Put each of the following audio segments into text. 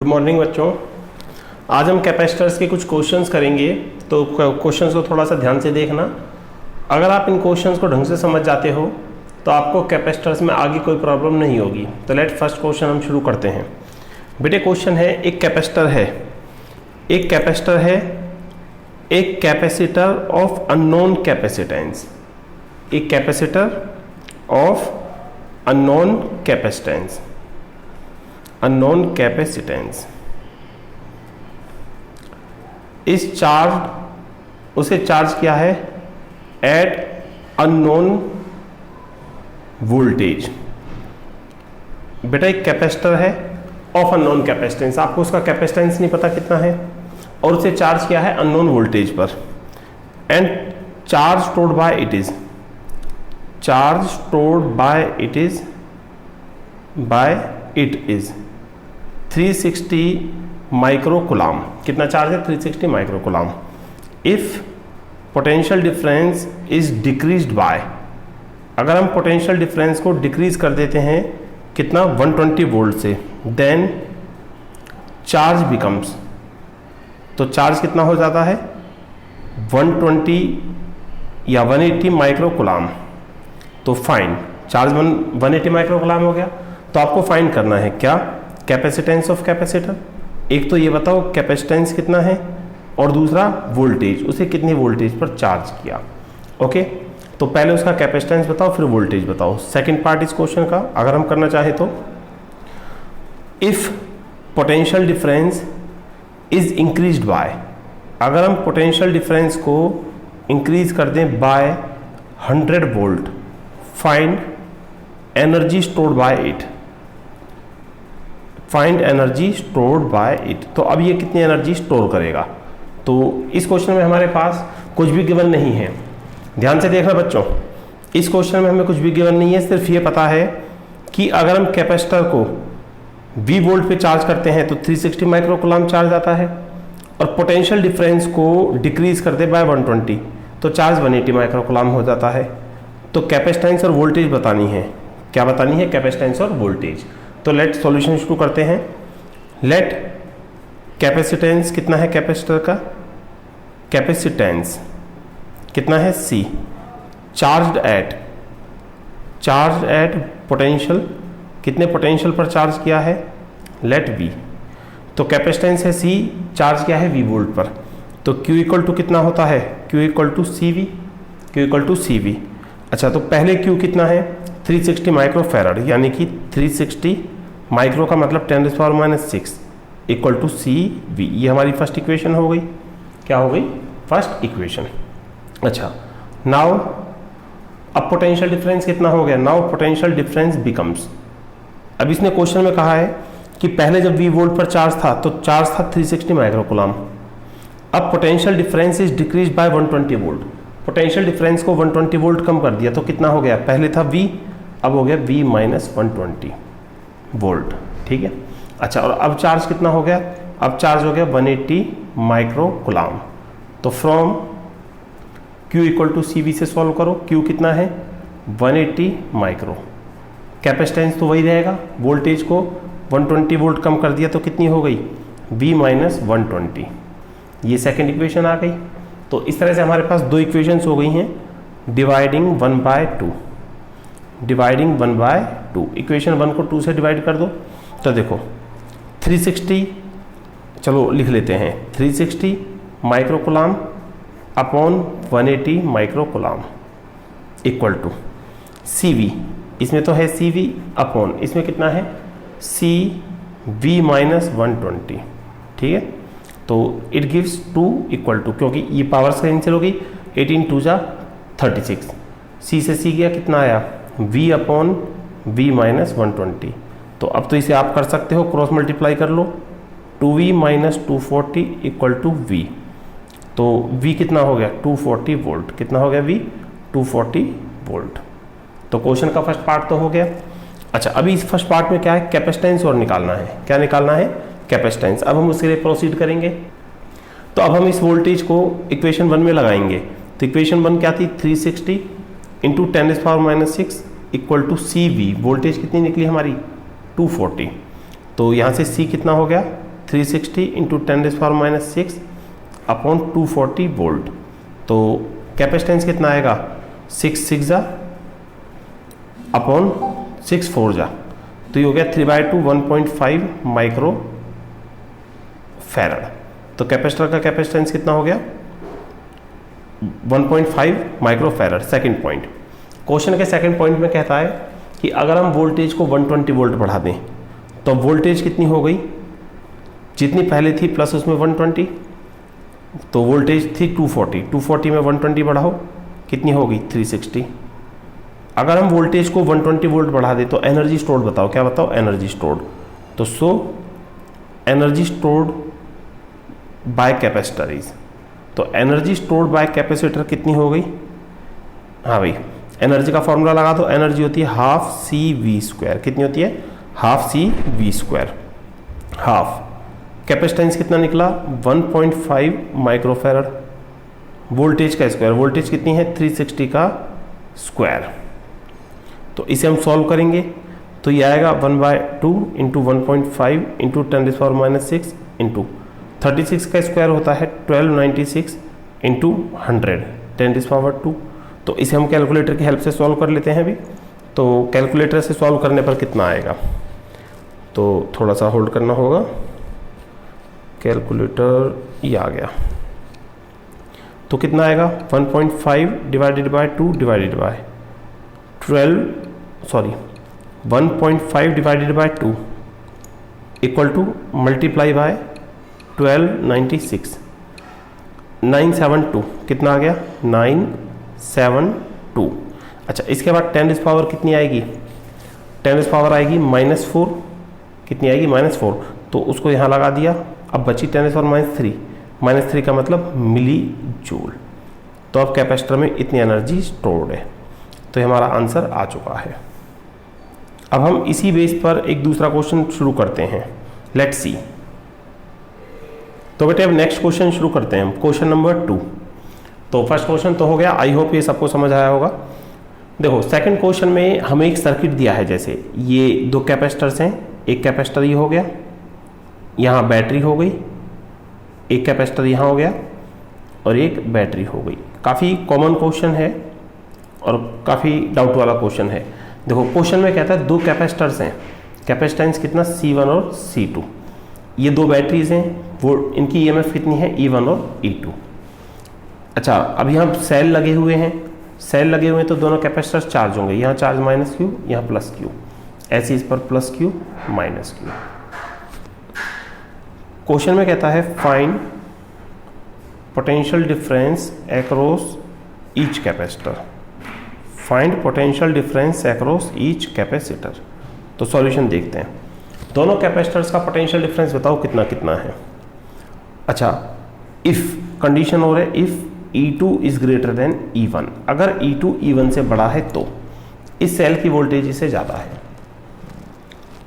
Good morning बच्चों। आज हम कैपेसिटर्स के कुछ क्वेश्चंस करेंगे, तो क्वेश्चंस को थोड़ा सा ध्यान से देखना। अगर आप इन क्वेश्चंस को ढंग से समझ जाते हो तो आपको कैपेसिटर्स में आगे कोई प्रॉब्लम नहीं होगी। तो लेट फर्स्ट क्वेश्चन हम शुरू करते हैं। बेटे क्वेश्चन है, एक कैपेसिटर है, एक कैपेसिटर ऑफ अननोन कैपेसिटेंस, एक capacitor of unknown capacitance, unknown capacitance इस चार्ज, उसे चार्ज किया है एट अननोन वोल्टेज। बेटा एक कैपेसिटर है ऑफ अननोन कैपेसिटेंस, आपको उसका कैपेसिटेंस नहीं पता कितना है, और उसे चार्ज किया है अननोन वोल्टेज पर, and charge stored by it is, charge stored by it is 360 microcoulomb. कितना चार्ज है? 360 microcoulomb. If potential difference is decreased bye, अगर हम पोटेंशियल डिफरेंस को डिक्रीज कर देते हैं कितना, 120 वोल्ट से, देन चार्ज बिकम्स, तो चार्ज कितना हो जाता है 120 या 180 माइक्रोकूलम। तो फाइंड चार्ज 180 माइक्रोकूलम हो गया। तो आपको फाइंड करना है क्या, कैपेसिटेंस ऑफ कैपेसिटर। एक तो ये बताओ कैपेसिटेंस कितना है, और दूसरा वोल्टेज, उसे कितनी वोल्टेज पर चार्ज किया। ओके, तो पहले उसका कैपेसिटेंस बताओ, फिर वोल्टेज बताओ। सेकंड पार्ट इस क्वेश्चन का अगर हम करना चाहे तो, if potential difference is increased by, अगर हम पोटेंशियल डिफरेंस को इंक्रीज कर दें by 100 volt, find energy stored by it, find energy stored by it. तो अब ये कितनी एनर्जी स्टोर करेगा। तो इस क्वेश्चन में हमारे पास कुछ भी गिवन नहीं है, ध्यान से देखना बच्चों। इस क्वेश्चन में हमें कुछ भी गिवन नहीं है, सिर्फ ये पता है कि अगर हम कैपेसिटर को V वोल्ट पे चार्ज करते हैं तो 360 माइक्रोकूलम चार्ज आता है, और पोटेंशियल डिफरेंस को डिक्रीज कर दे बाय 120 तो चार्ज 180 माइक्रोकूलम हो जाता है। तो कैपेसिटेंस और वोल्टेज बतानी है। क्या बतानी है? कैपेसिटेंस और वोल्टेज। तो लेट सॉल्यूशन शुरू करते हैं। लेट कैपेसिटेंस कितना है कैपेसिटर का, कैपेसिटेंस कितना है C, चार्ज एट पोटेंशियल, कितने पोटेंशियल पर चार्ज किया है, लेट V। तो कैपेसिटेंस है C, चार्ज किया है V वोल्ट पर, तो Q इक्वल टू कितना होता है, Q equal to CV, Q equal to CV। अच्छा, तो पहले Q कितना है 360 माइक्रोफैराड, यानी कि 360 माइक्रो का मतलब 10⁻⁻6 इक्वल टू CV। ये हमारी फर्स्ट इक्वेशन हो गई। क्या हो गई? First equation. अच्छा, नाउ अब पोटेंशियल डिफरेंस कितना हो गया, नाउ पोटेंशियल डिफरेंस बिकम्स, अब इसने क्वेश्चन में कहा है कि पहले जब V वोल्ट पर चार्ज था तो चार्ज था 360 माइक्रोकूलम। अब potential difference is decrease by 120 volt, potential difference को 120 वोल्ट कम कर दिया, तो कितना हो गया, पहले था V, अब हो गया V माइनस 120 वोल्ट। ठीक है। अच्छा, और अब चार्ज कितना हो गया, अब चार्ज हो गया 180 माइक्रोकूलम। तो from Q equal to CV से सॉल्व करो। Q कितना है 180 माइक्रो, कैपेसिटेंस तो वही रहेगा, वोल्टेज को 120 वोल्ट कम कर दिया तो कितनी हो गई, V माइनस 120। ये सेकेंड इक्वेशन आ गई। तो इस तरह से हमारे पास दो इक्वेशंस हो गई हैं, डिवाइडिंग 1/2, डिवाइडिंग 1/2। इक्वेशन 1 को 2 से डिवाइड कर दो, तो देखो 360, चलो लिख लेते हैं, 360 microcoulomb upon 180 microcoulomb equal to CV, इसमें तो है CV अपॉन, इसमें कितना है CV माइनस 120। ठीक है, तो इट गिव्स 2 इक्वल टू, क्योंकि ये पावर से कैंसिल हो गई, 18 2 जा 36, C से C गया, कितना आया V अपॉन V माइनस 120। तो अब तो इसे आप कर सकते हो, क्रॉस मल्टीप्लाई कर लो, 2V minus 240 equal to V। तो V कितना हो गया 240 वोल्ट, कितना हो गया V 240 वोल्ट। तो क्वेश्चन का फर्स्ट पार्ट तो हो गया। अच्छा, अभी इस फर्स्ट पार्ट में क्या है, कैपेसिटेंस और निकालना है। क्या निकालना है? कैपेसिटेंस। अब हम उसके लिए प्रोसीड करेंगे। तो अब हम इस वोल्टेज को इक्वेशन 1 में लगाएंगे। तो इक्वेशन 1 क्या थी, 360 into 10⁻⁻6 equal to CV, voltage कितनी निकली हमारी 240। तो यहाँ से C कितना हो गया 360 इंटू 10⁻⁻6 अपॉन 240 वोल्ट। तो कैपेसिटेंस कितना आएगा, 6 6 जा अपॉन 6 4 जा, तो ये हो गया 3/2 1.5 माइक्रो फैराड। तो कैपेसिटर का कैपेसिटेंस कितना हो गया, 1.5 micro farad. Second point, question के सेकेंड पॉइंट में कहता है कि अगर हम वोल्टेज को 120 वोल्ट बढ़ा दें तो वोल्टेज कितनी हो गई, जितनी पहले थी प्लस उसमें 120, तो वोल्टेज थी 240 में 120 बढ़ाओ कितनी होगी 360। अगर हम वोल्टेज को 120 वोल्ट बढ़ा दें तो एनर्जी स्टोर्ड बताओ, क्या बताओ, एनर्जी स्टोर्ड। तो so energy stored bye capacitor is, तो एनर्जी स्टोर्ड बाय कैपेसिटर कितनी हो गई, हाँ भाई एनर्जी का फॉर्मूला लगा दो, एनर्जी होती है हाफ CV²। कितनी होती है, हाफ CV²। हाफ कैपेसिटेंस कितना निकला 1.5 माइक्रोफैराड, वोल्टेज का स्क्वायर, वोल्टेज कितनी है 360 का स्क्वायर। तो इसे हम सॉल्व करेंगे तो ये आएगा 1/2 इंटू 1.5 इंटू 10⁻⁻6 इंटू 36 का स्क्वायर होता है 1296 इंटू 100 10⁻²। तो इसे हम कैलकुलेटर की हेल्प से सॉल्व कर लेते हैं अभी। तो कैलकुलेटर से सॉल्व करने पर कितना आएगा, तो थोड़ा सा होल्ड करना होगा, कैलकुलेटर ये आ गया। तो कितना आएगा 1.5 divided by 2 divided by 1.5 divided by 2 equal to multiply by 1296 972 कितना आ गया 972। अच्छा इसके बाद 10⁻⁻ कितनी आएगी, 10⁻⁻ आएगी -4, कितनी आएगी -4, तो उसको यहाँ लगा दिया। अब बची 10⁻⁻3, -3 का मतलब मिली जूल। तो अब कैपेसिटर में इतनी एनर्जी स्टोर्ड है। तो ये हमारा आंसर आ चुका है। अब हम इसी बेस पर एक दूसरा क्वेश्चन शुरू करते हैं, लेट्स सी। तो बेटे अब नेक्स्ट क्वेश्चन शुरू करते हैं हम, क्वेश्चन नंबर 2। तो फर्स्ट क्वेश्चन तो हो गया, आई होप ये सबको समझ आया होगा। देखो सेकंड क्वेश्चन में हमें एक सर्किट दिया है, जैसे ये दो कैपेसिटर्स हैं, एक कैपेसिटर ये हो गया, यहाँ बैटरी हो गई, एक कैपेसिटर यहाँ हो गया और एक बैटरी हो गई। काफ़ी कॉमन क्वेश्चन है और काफ़ी डाउट वाला क्वेश्चन है। देखो क्वेश्चन में कहता है दो कैपेसिटर्स हैं, कैपेसिटेंस कितना C1 और C2, ये दो बैटरीज हैं, वो इनकी EMF कितनी है E1 और E2। अच्छा अब यहाँ सेल लगे हुए हैं, सेल लगे हुए हैं तो दोनों कैपेसिटर्स चार्ज होंगे, यहाँ चार्ज -Q यहाँ +Q, ऐसे इस पर +Q -Q। क्वेश्चन में कहता है find potential difference across each capacitor, find potential difference across each capacitor. तो सॉल्यूशन देखते हैं, दोनों कैपेसिटर्स का पोटेंशियल डिफरेंस बताओ कितना कितना है। अच्छा इफ़ कंडीशन हो रहा है if E2 is greater than E1, अगर E2 E1 से बड़ा है तो इस सेल की वोल्टेज इससे ज़्यादा है।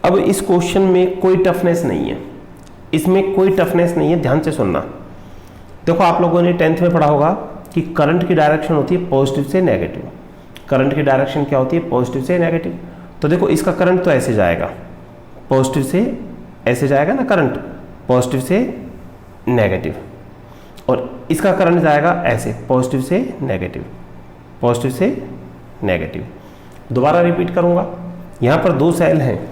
अब इस क्वेश्चन में कोई टफनेस नहीं है, इसमें कोई टफनेस नहीं है, ध्यान से सुनना। देखो आप लोगों ने 10th में पढ़ा होगा कि करंट की डायरेक्शन होती है पॉजिटिव से नेगेटिव, करंट की डायरेक्शन क्या होती है पॉजिटिव से नेगेटिव। तो देखो इसका करंट तो ऐसे जाएगा, पॉजिटिव से ऐसे जाएगा ना करंट, पॉजिटिव से नेगेटिव, और इसका करंट जाएगा ऐसे पॉजिटिव से नेगेटिव, पॉजिटिव से नेगेटिव। दोबारा रिपीट करूंगा, यहाँ पर दो सेल हैं,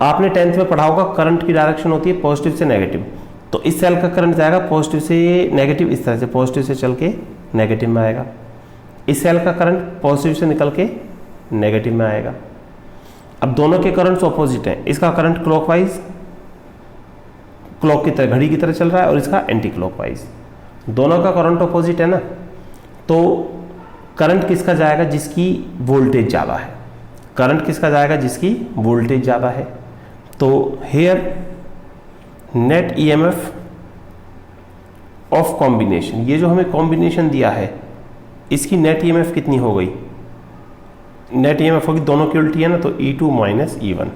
आपने 10th में पढ़ा होगा करंट की डायरेक्शन होती है पॉजिटिव से नेगेटिव, तो इस सेल का करंट जाएगा पॉजिटिव से नेगेटिव, इस तरह से पॉजिटिव से चल के नेगेटिव में आएगा। इस सेल का करंट पॉजिटिव से निकल के नेगेटिव में आएगा। अब दोनों के करंट्स ऑपोजिट हैं, इसका करंट क्लॉकवाइज क्लॉक की तरह घड़ी की तरह चल रहा है और इसका एंटी क्लॉकवाइज, दोनों का करंट ऑपोजिट है ना। तो करंट किसका जाएगा जिसकी वोल्टेज ज़्यादा है, करंट किसका जाएगा जिसकी वोल्टेज ज़्यादा है। तो here net EMF of combination, ये जो हमें कॉम्बिनेशन दिया है इसकी नेट EMF कितनी हो गई, नेट EMF होगी, दोनों की उल्टी है ना, तो E2 -E1।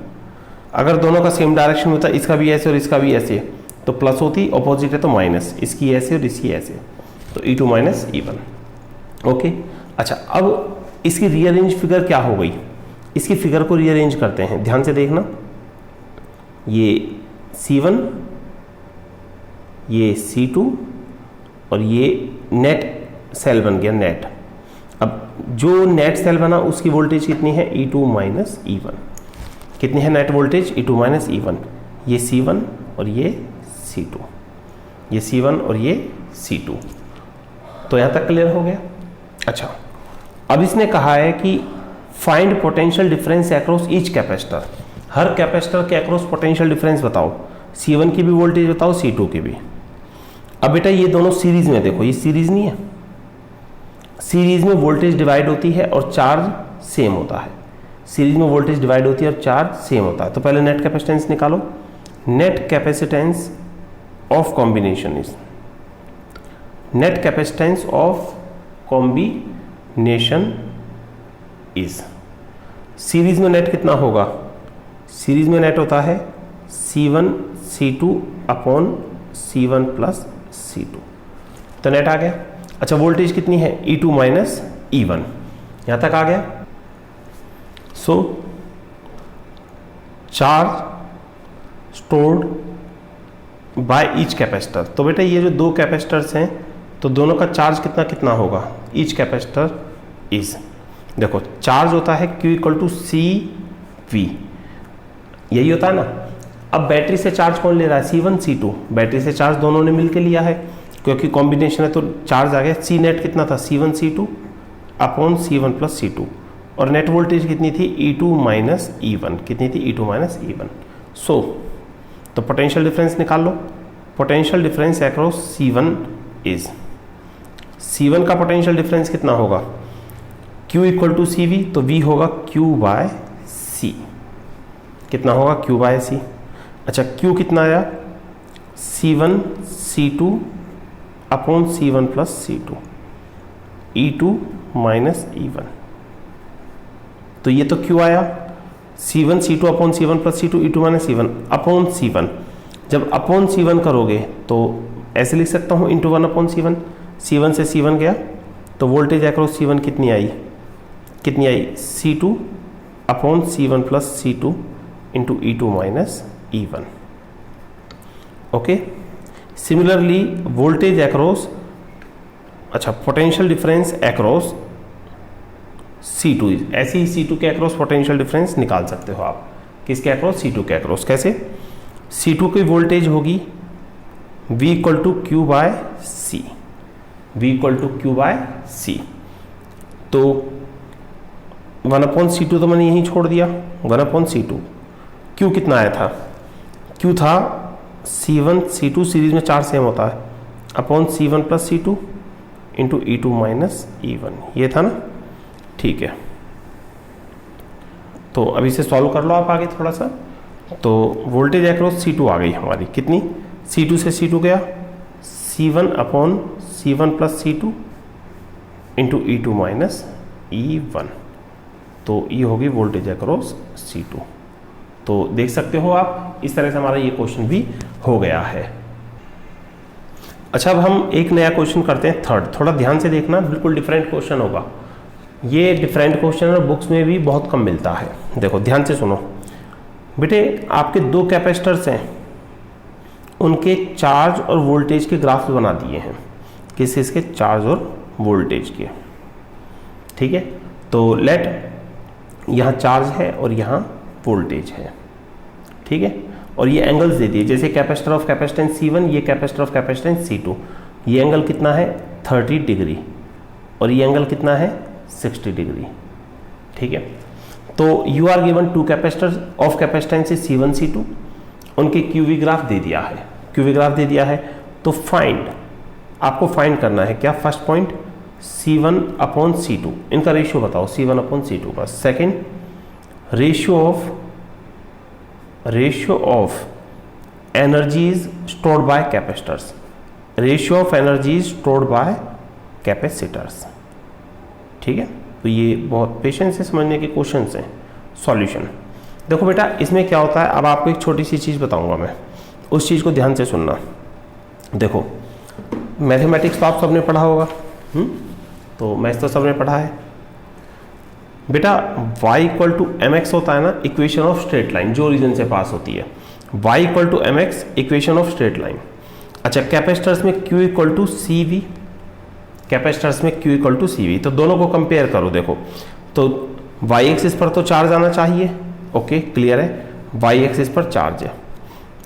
अगर दोनों का सेम डायरेक्शन होता इसका भी ऐसे और इसका भी ऐसे तो प्लस होती, ऑपोजिट है तो माइनस, इसकी ऐसे और इसकी ऐसे, तो E2 -E1। ओके अच्छा अब इसकी रीअरेंज फिगर क्या हो गई, इसकी फिगर को रीअरेंज करते हैं, ध्यान से देखना। ये C1 ये C2 और ये नेट सेल बन गया नेट। अब जो नेट सेल बना उसकी वोल्टेज कितनी है, E2 माइनस E1। कितनी है net voltage, E2 minus E1। ये C1 और ये C2, ये C1 और ये C2। तो यहाँ तक क्लियर हो गया। अच्छा, अब इसने कहा है कि find potential difference across each capacitor. हर कैपेसिटर के अक्रॉस पोटेंशियल डिफरेंस बताओ, C1 की भी वोल्टेज बताओ, C2 की भी। अब बेटा ये दोनों सीरीज में, देखो ये सीरीज नहीं है, सीरीज में वोल्टेज डिवाइड होती है और चार्ज सेम होता है। सीरीज में वोल्टेज डिवाइड होती है और चार्ज सेम होता है। तो पहले नेट कैपेसिटेंस निकालो। Net capacitance of combination is, net capacitance of combination is, series में नेट कितना होगा, सीरीज में नेट होता है C1 C2 upon C1 plus C2। तो नेट आ गया। अच्छा, वोल्टेज कितनी है, E2 माइनस E1। यहां तक आ गया। So charge stored by each capacitor. तो बेटा ये जो दो कैपेसिटर्स हैं तो दोनों का चार्ज कितना कितना होगा, ईच कैपेसिटर इज, देखो चार्ज होता है Q इक्वल टू CV, यही होता है ना। अब बैटरी से चार्ज कौन ले रहा है, C1 C2। बैटरी से चार्ज दोनों ने मिलकर लिया है क्योंकि कॉम्बिनेशन है तो चार्ज आ गया। C नेट कितना था, C1 C2 upon C1 plus C2। और नेट वोल्टेज कितनी थी, E2 माइनस E1। कितनी थी, E2 माइनस E1। सो तो पोटेंशियल डिफरेंस निकाल लो। Potential difference across C1 is, C1 का पोटेंशियल डिफरेंस कितना होगा, Q इक्वल टू CV, तो V होगा Q बाय C। कितना होगा, Q बाय C। अच्छा, Q कितना आया, C1 C2 upon C1 plus C2, E2 minus E1। तो ये तो Q आया, C1 C2 upon C1 plus C2, E2 minus E1 upon C1। जब अपॉन C1 करोगे तो ऐसे लिख सकता हूँ इंटू 1 अपॉन C1। C1 से C1 गया तो वोल्टेज अक्रॉस C1 कितनी आई, कितनी आई, C2 upon C1 plus C2 into E2 minus E1। Okay, similarly voltage across, अच्छा पोटेंशियल डिफरेंस अक्रॉस C2, ऐसे ही C2 के अक्रॉस पोटेंशियल डिफरेंस निकाल सकते हो आप। किसके अक्रॉस, C2 के अक्रॉस। कैसे, C2 की वोल्टेज होगी V equal to Q by C, V equal to Q by C। तो 1 अपॉन C2 तो मैंने यहीं छोड़ दिया, 1 अपॉन C2। Q कितना आया था, Q था C1 C2, सीरीज में चार्ज सेम होता है, upon C1 plus C2 into E2 minus E1। ये था ना, ठीक है। तो अभी से सॉल्व कर लो आप आगे थोड़ा सा। तो वोल्टेज अक्रॉस C2 आ गई हमारी, कितनी, C2 से C2 गया, C1 upon C1 plus C2 into E2 minus E1। तो ये होगी वोल्टेज अक्रॉस C2। तो देख सकते हो आप, इस तरह से हमारा ये क्वेश्चन भी हो गया है। अच्छा, अब हम एक नया क्वेश्चन करते हैं, थर्ड। थोड़ा ध्यान से देखना, बिल्कुल डिफरेंट क्वेश्चन होगा ये। डिफरेंट क्वेश्चन और बुक्स में भी बहुत कम मिलता है। देखो ध्यान से सुनो बेटे, आपके दो कैपेसिटर्स हैं, उनके चार्ज और वोल्टेज के ग्राफ्स बना दिए हैं। किस इसके, चार्ज और वोल्टेज के, ठीक है। तो लेट यहाँ चार्ज है और यहाँ वोल्टेज है, ठीक है। और ये एंगल्स दे दिए, जैसे कैपेसिटर ऑफ कैपेसिटेंस C1, ये कैपेसिटर ऑफ कैपेसिटेंस C2। ये एंगल कितना है, 30 डिग्री, और ये एंगल कितना है, 60 डिग्री, ठीक है। तो you are given two capacitor of capacitance C1 C2, उनके QV ग्राफ दे दिया है, QV ग्राफ दे दिया है। तो फाइंड, आपको फाइंड करना है क्या, first point C1 upon C2, इनका रेशियो बताओ, C1 अपॉन C2 का। Second, ratio of energies stored bye capacitors, ratio of energies stored bye capacitors, ठीक है। तो ये बहुत पेशेंस से समझने के क्वेश्चंस हैं। सॉल्यूशन, देखो बेटा इसमें क्या होता है, अब आपको एक छोटी सी चीज़ बताऊंगा मैं, उस चीज़ को ध्यान से सुनना। देखो मैथमेटिक्स तो आप सबने पढ़ा होगा, तो मैथ्स तो सबने पढ़ा है बेटा। y इक्वल टू mx होता है ना, इक्वेशन ऑफ स्ट्रेट लाइन जो रीजन से पास होती है। y equal to mx equation of straight line. अच्छा, कैपेसिटर्स में Q equal to C V, capacitors में Q equal to C V, तो दोनों को कंपेयर करो। देखो तो वाई एक्सिस पर तो चार्ज आना चाहिए, ओके क्लियर है, वाई एक्सिस पर चार्ज है,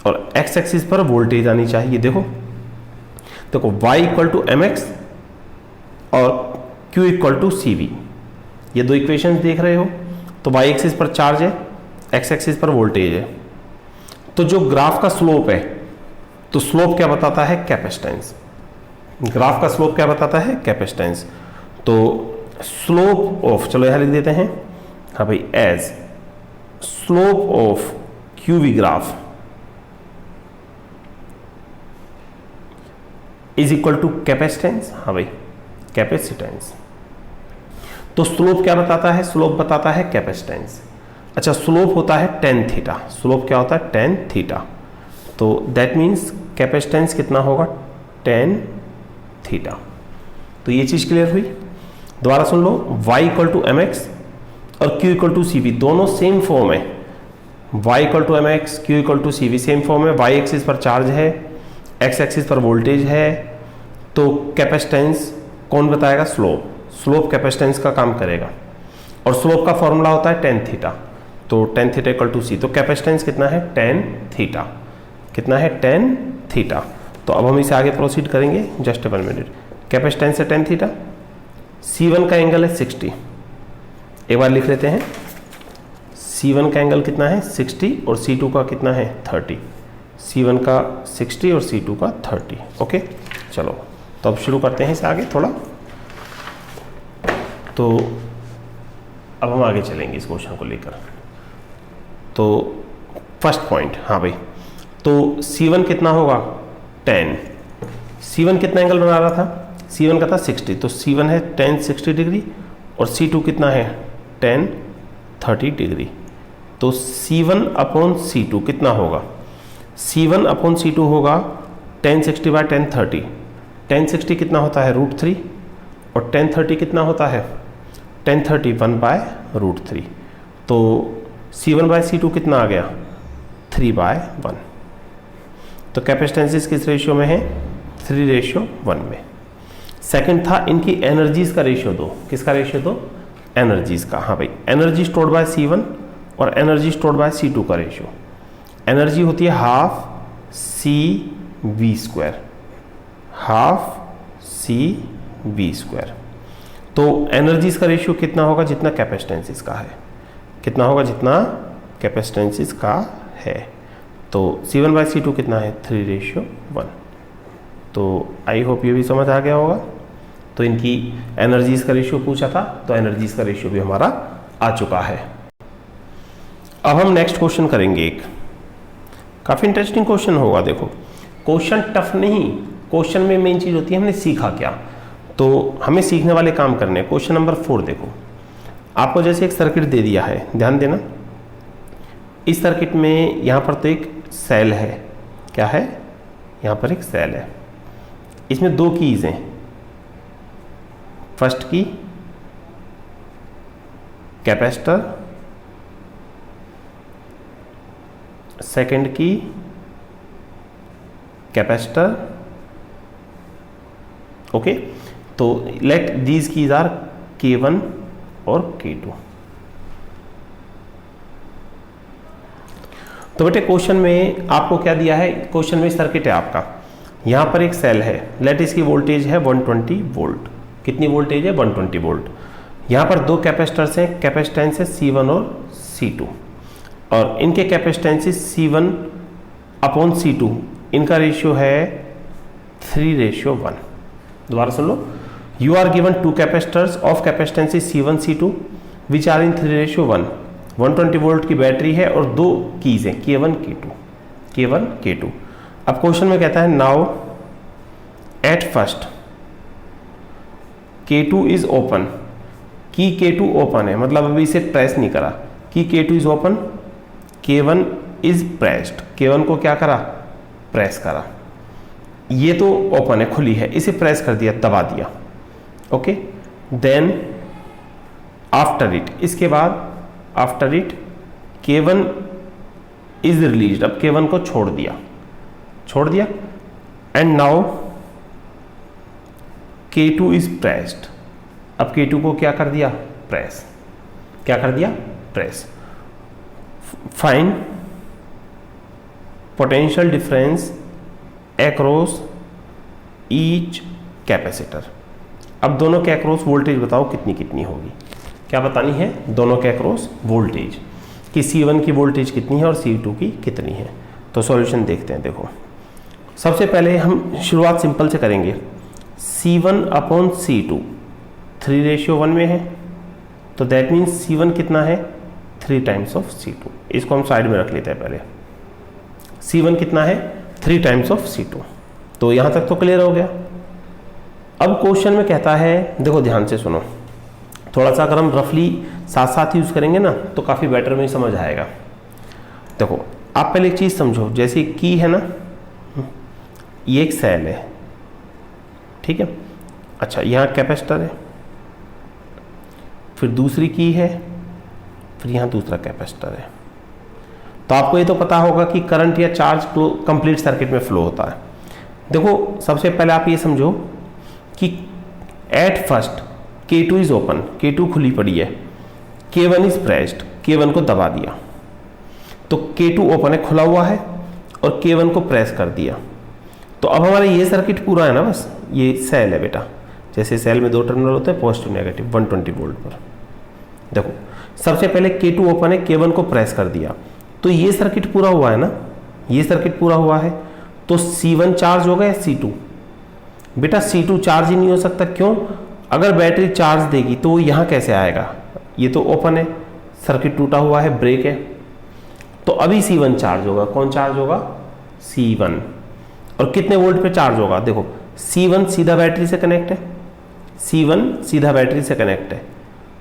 और एक्स एक्सिस पर वोल्टेज आनी चाहिए। देखो Y equal to M X और Q equal to C V, ये दो इक्वेशंस देख रहे हो। तो वाई एक्सिस पर चार्ज है, एक्स एक्सिस पर वोल्टेज है। तो जो ग्राफ का स्लोप है, तो स्लोप क्या बताता है? कैपेसिटेंस। ग्राफ का स्लोप क्या बताता है? कैपेसिटेंस। तो स्लोप ऑफ, चलो यहां लिख देते हैं, हाँ भाई, as slope of QV graph is equal to capacitance, हाँ भाई कैपेसिटेंस। तो स्लोप क्या बताता है? स्लोप बताता है कैपेसिटेंस। अच्छा, स्लोप होता है tan थीटा, स्लोप क्या होता है? tan theta. तो दैट मीन्स कैपेसिटेंस कितना होगा? tan theta. तो ये चीज क्लियर हुई। दोबारा सुन लो, y equal to M X और Q equal to C V, दोनों सेम फॉर्म है। y equal to M X, Q equal to C V same form है। y एक्सिस पर चार्ज है, x एक्सिस पर वोल्टेज है। तो कैपेसिटेंस कौन बताएगा? स्लोप। स्लोप कैपेसिटेंस का काम करेगा, और स्लोप का फॉर्मूला होता है tan थीटा। तो tan थीटा इक्वल टू सी, तो कैपेसिटेंस कितना है? tan theta. कितना है? tan theta. तो अब हम इसे आगे प्रोसीड करेंगे, जस्ट 1 मिनट। कैपेसिटेंस है tan थीटा, C1 का एंगल है 60। एक बार लिख लेते हैं, C1 का एंगल कितना है? 60, और C2 का कितना है? 30। C1 का 60 और C2 का 30। ओके, चलो तो अब शुरू करते हैं इसे आगे थोड़ा। तो अब हम आगे चलेंगे इस क्वेश्चन को लेकर। तो फर्स्ट पॉइंट, हाँ भाई, तो C1 कितना होगा? 10। C1 कितना एंगल बना रहा था? C1 का था 60, तो C1 है tan 60 डिग्री, और C2 कितना है? tan 30 degree. तो C1 अपॉन C2 कितना होगा? C1 अपॉन C2 होगा tan 60 बाय tan 30। tan 60 कितना होता है? √3, और tan 30 कितना होता है? tan 30 1 by √3। तो C1 बाय C2 कितना आ गया? 3 बाय 1। तो कैपेसिटेंसेस किस रेशियो में है? 3:1 में। सेकंड था इनकी एनर्जीज का रेशियो दो। किसका रेशियो दो? एनर्जीज का। हाँ भाई, एनर्जी स्टोर्ड बाय C1 और एनर्जी स्टोर्ड बाय C2 का रेशियो। एनर्जी होती है हाफ CV², हाफ CV²। तो एनर्जीज का रेशियो कितना होगा? जितना कैपेसिटेंसेस का है। कितना होगा? जितना कैपेसिटेंसेस का है। तो C1 बाय C2 कितना है? 3:1। तो आई होप ये भी समझ आ गया होगा। तो इनकी एनर्जीज का रेशियो पूछा था, तो एनर्जीज का रेशियो भी हमारा आ चुका है। अब हम नेक्स्ट क्वेश्चन करेंगे। एक काफ़ी इंटरेस्टिंग क्वेश्चन होगा। देखो, क्वेश्चन टफ नहीं, क्वेश्चन में मेन चीज़ होती है हमने सीखा क्या। तो हमें सीखने वाले काम करने। क्वेश्चन नंबर 4 देखो, आपको जैसे एक सर्किट दे दिया है, ध्यान देना। इस सर्किट में यहाँ पर तो एक सेल है। क्या है? यहाँ पर एक सेल है। इसमें 2 कीज हैं। फर्स्ट की कैपेसिटर, सेकंड की कैपेसिटर। ओके, तो let these keys are K1 और K2। तो बेटे क्वेश्चन में आपको क्या दिया है? क्वेश्चन में सर्किट है आपका, यहां पर एक सेल है। लेट इसकी वोल्टेज है 120 वोल्ट। कितनी वोल्टेज है? 120 वोल्ट। यहां पर 2 कैपेसिटर्स हैं, कैपेसिटेंस है C1 और C2, और इनके कैपेसिटेंसेस C1 अपॉन C2, इनका रेशियो है 3:1। दोबारा सुन लो, you are given 2 capacitors of capacitances C1 C2 which are in 3:1। 120 volt की बैटरी है और 2 कीज हैं K1 K2। अब क्वेश्चन में कहता है now at first K2 is open. की K2 ओपन है, मतलब अभी इसे प्रेस नहीं करा। की K2 is open, K1 is pressed. K1 को क्या करा? प्रेस करा। ये तो ओपन है, खुली है, इसे प्रेस कर दिया, दबा दिया। ओके, देन आफ्टर इट, इसके बाद after it K1 is released. अब K1 को छोड़ दिया। And now K2 is pressed. अब K2 को क्या कर दिया? प्रेस। क्या कर दिया? Press. Find potential difference across each capacitor. अब दोनों के अक्रॉस वोल्टेज बताओ कितनी कितनी होगी। क्या बतानी है? दोनों के अक्रॉस वोल्टेज कि C1 की वोल्टेज कितनी है और C2 की कितनी है। तो सॉल्यूशन देखते हैं। देखो, सबसे पहले हम शुरुआत सिंपल से करेंगे। C1 अपॉन C2 3:1 में है, तो दैट मीन्स C1 कितना है? 3 टाइम्स ऑफ C2। इसको हम साइड में रख लेते हैं पहले। C1 कितना है? 3 टाइम्स ऑफ C2। तो यहां तक तो क्लियर हो गया। अब क्वेश्चन में कहता है, देखो ध्यान से सुनो, थोड़ा सा अगर हम रफली साथ साथ यूज करेंगे ना तो काफ़ी बेटर में समझ आएगा। देखो, आप पहले एक चीज़ समझो, जैसे की है ना, ये एक सेल है, ठीक है। अच्छा, यहाँ कैपेसिटर है, फिर दूसरी की है, फिर यहाँ दूसरा कैपेसिटर है। तो आपको ये तो पता होगा कि करंट या चार्ज तो कंप्लीट सर्किट में फ्लो होता है। देखो, सबसे पहले आप ये समझो कि at first K2 is open, K2 खुली पड़ी है, K1 इज प्रेस्ड, K1 को दबा दिया, तो K2 ओपन है, खुला हुआ है, और K1 को प्रेस कर दिया। तो अब हमारा ये सर्किट पूरा है ना, बस ये सेल है बेटा। जैसे सेल में 2 टर्मिनल होते हैं, पॉजिटिव नेगेटिव, 120 वोल्ट पर। देखो, सबसे पहले K2 ओपन है, K1 को प्रेस कर दिया, तो ये सर्किट पूरा हुआ है ना, ये सर्किट पूरा हुआ है। तो C1 चार्ज होगा या C2? बेटा C2 चार्ज ही नहीं हो सकता। क्यों? अगर बैटरी चार्ज देगी तो यहाँ कैसे आएगा? ये तो ओपन है, सर्किट टूटा हुआ है, ब्रेक है, तो अभी C1 चार्ज होगा। कौन चार्ज होगा? C1। और कितने वोल्ट पे चार्ज होगा? देखो, C1 सीधा बैटरी से कनेक्ट है, C1 सीधा बैटरी से कनेक्ट है,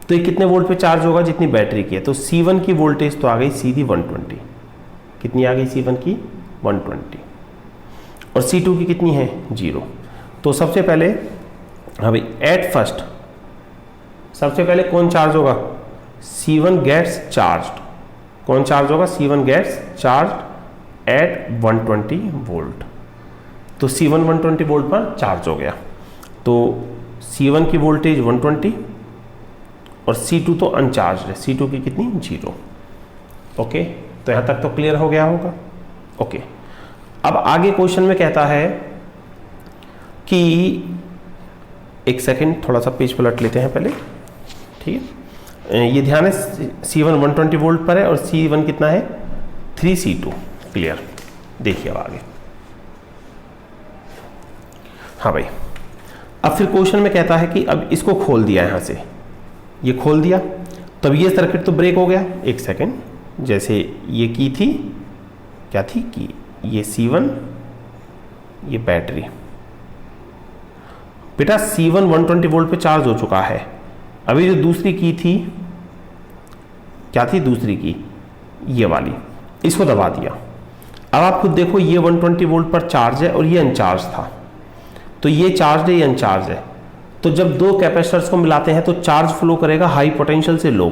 तो ये कितने वोल्ट पे चार्ज होगा? जितनी बैटरी की है। तो C1 की वोल्टेज तो आ गई सीधी 120। कितनी आ गई C1 की? 120। और C2 की कितनी है? 0। तो सबसे पहले, हाँ भाई, एट फर्स्ट सबसे पहले कौन चार्ज होगा? C1 gets charged. कौन चार्ज होगा? C1 gets charged eight 120 volt. तो C1 120 वोल्ट पर चार्ज हो गया। तो C1 की वोल्टेज 120 और C2 तो अनचार्ज है, C2 की कितनी? 0। ओके, तो यहां तक तो क्लियर हो गया होगा। ओके, अब आगे क्वेश्चन में कहता है कि, एक सेकेंड, थोड़ा सा पेज पलट लेते हैं पहले, ठीक है। ये ध्यान है, C1 120 वोल्ट पर है और C1 कितना है? 3C2। क्लियर। देखिए अब आगे। हाँ भाई, अब फिर क्वेश्चन में कहता है कि अब इसको खोल दिया, यहां से ये खोल दिया, तब ये सर्किट तो ब्रेक हो गया। एक सेकेंड, जैसे ये की थी, क्या थी की, ये C1, ये बैटरी। बेटा C1 120 वोल्ट पे चार्ज हो चुका है। अभी जो दूसरी की थी, क्या थी दूसरी की? ये वाली, इसको दबा दिया। अब आप खुद देखो, ये 120 वोल्ट पर चार्ज है और ये अनचार्ज था, तो ये चार्ज है, ये अनचार्ज है। तो जब दो कैपेसिटर्स को मिलाते हैं तो चार्ज फ्लो करेगा हाई पोटेंशियल से लो।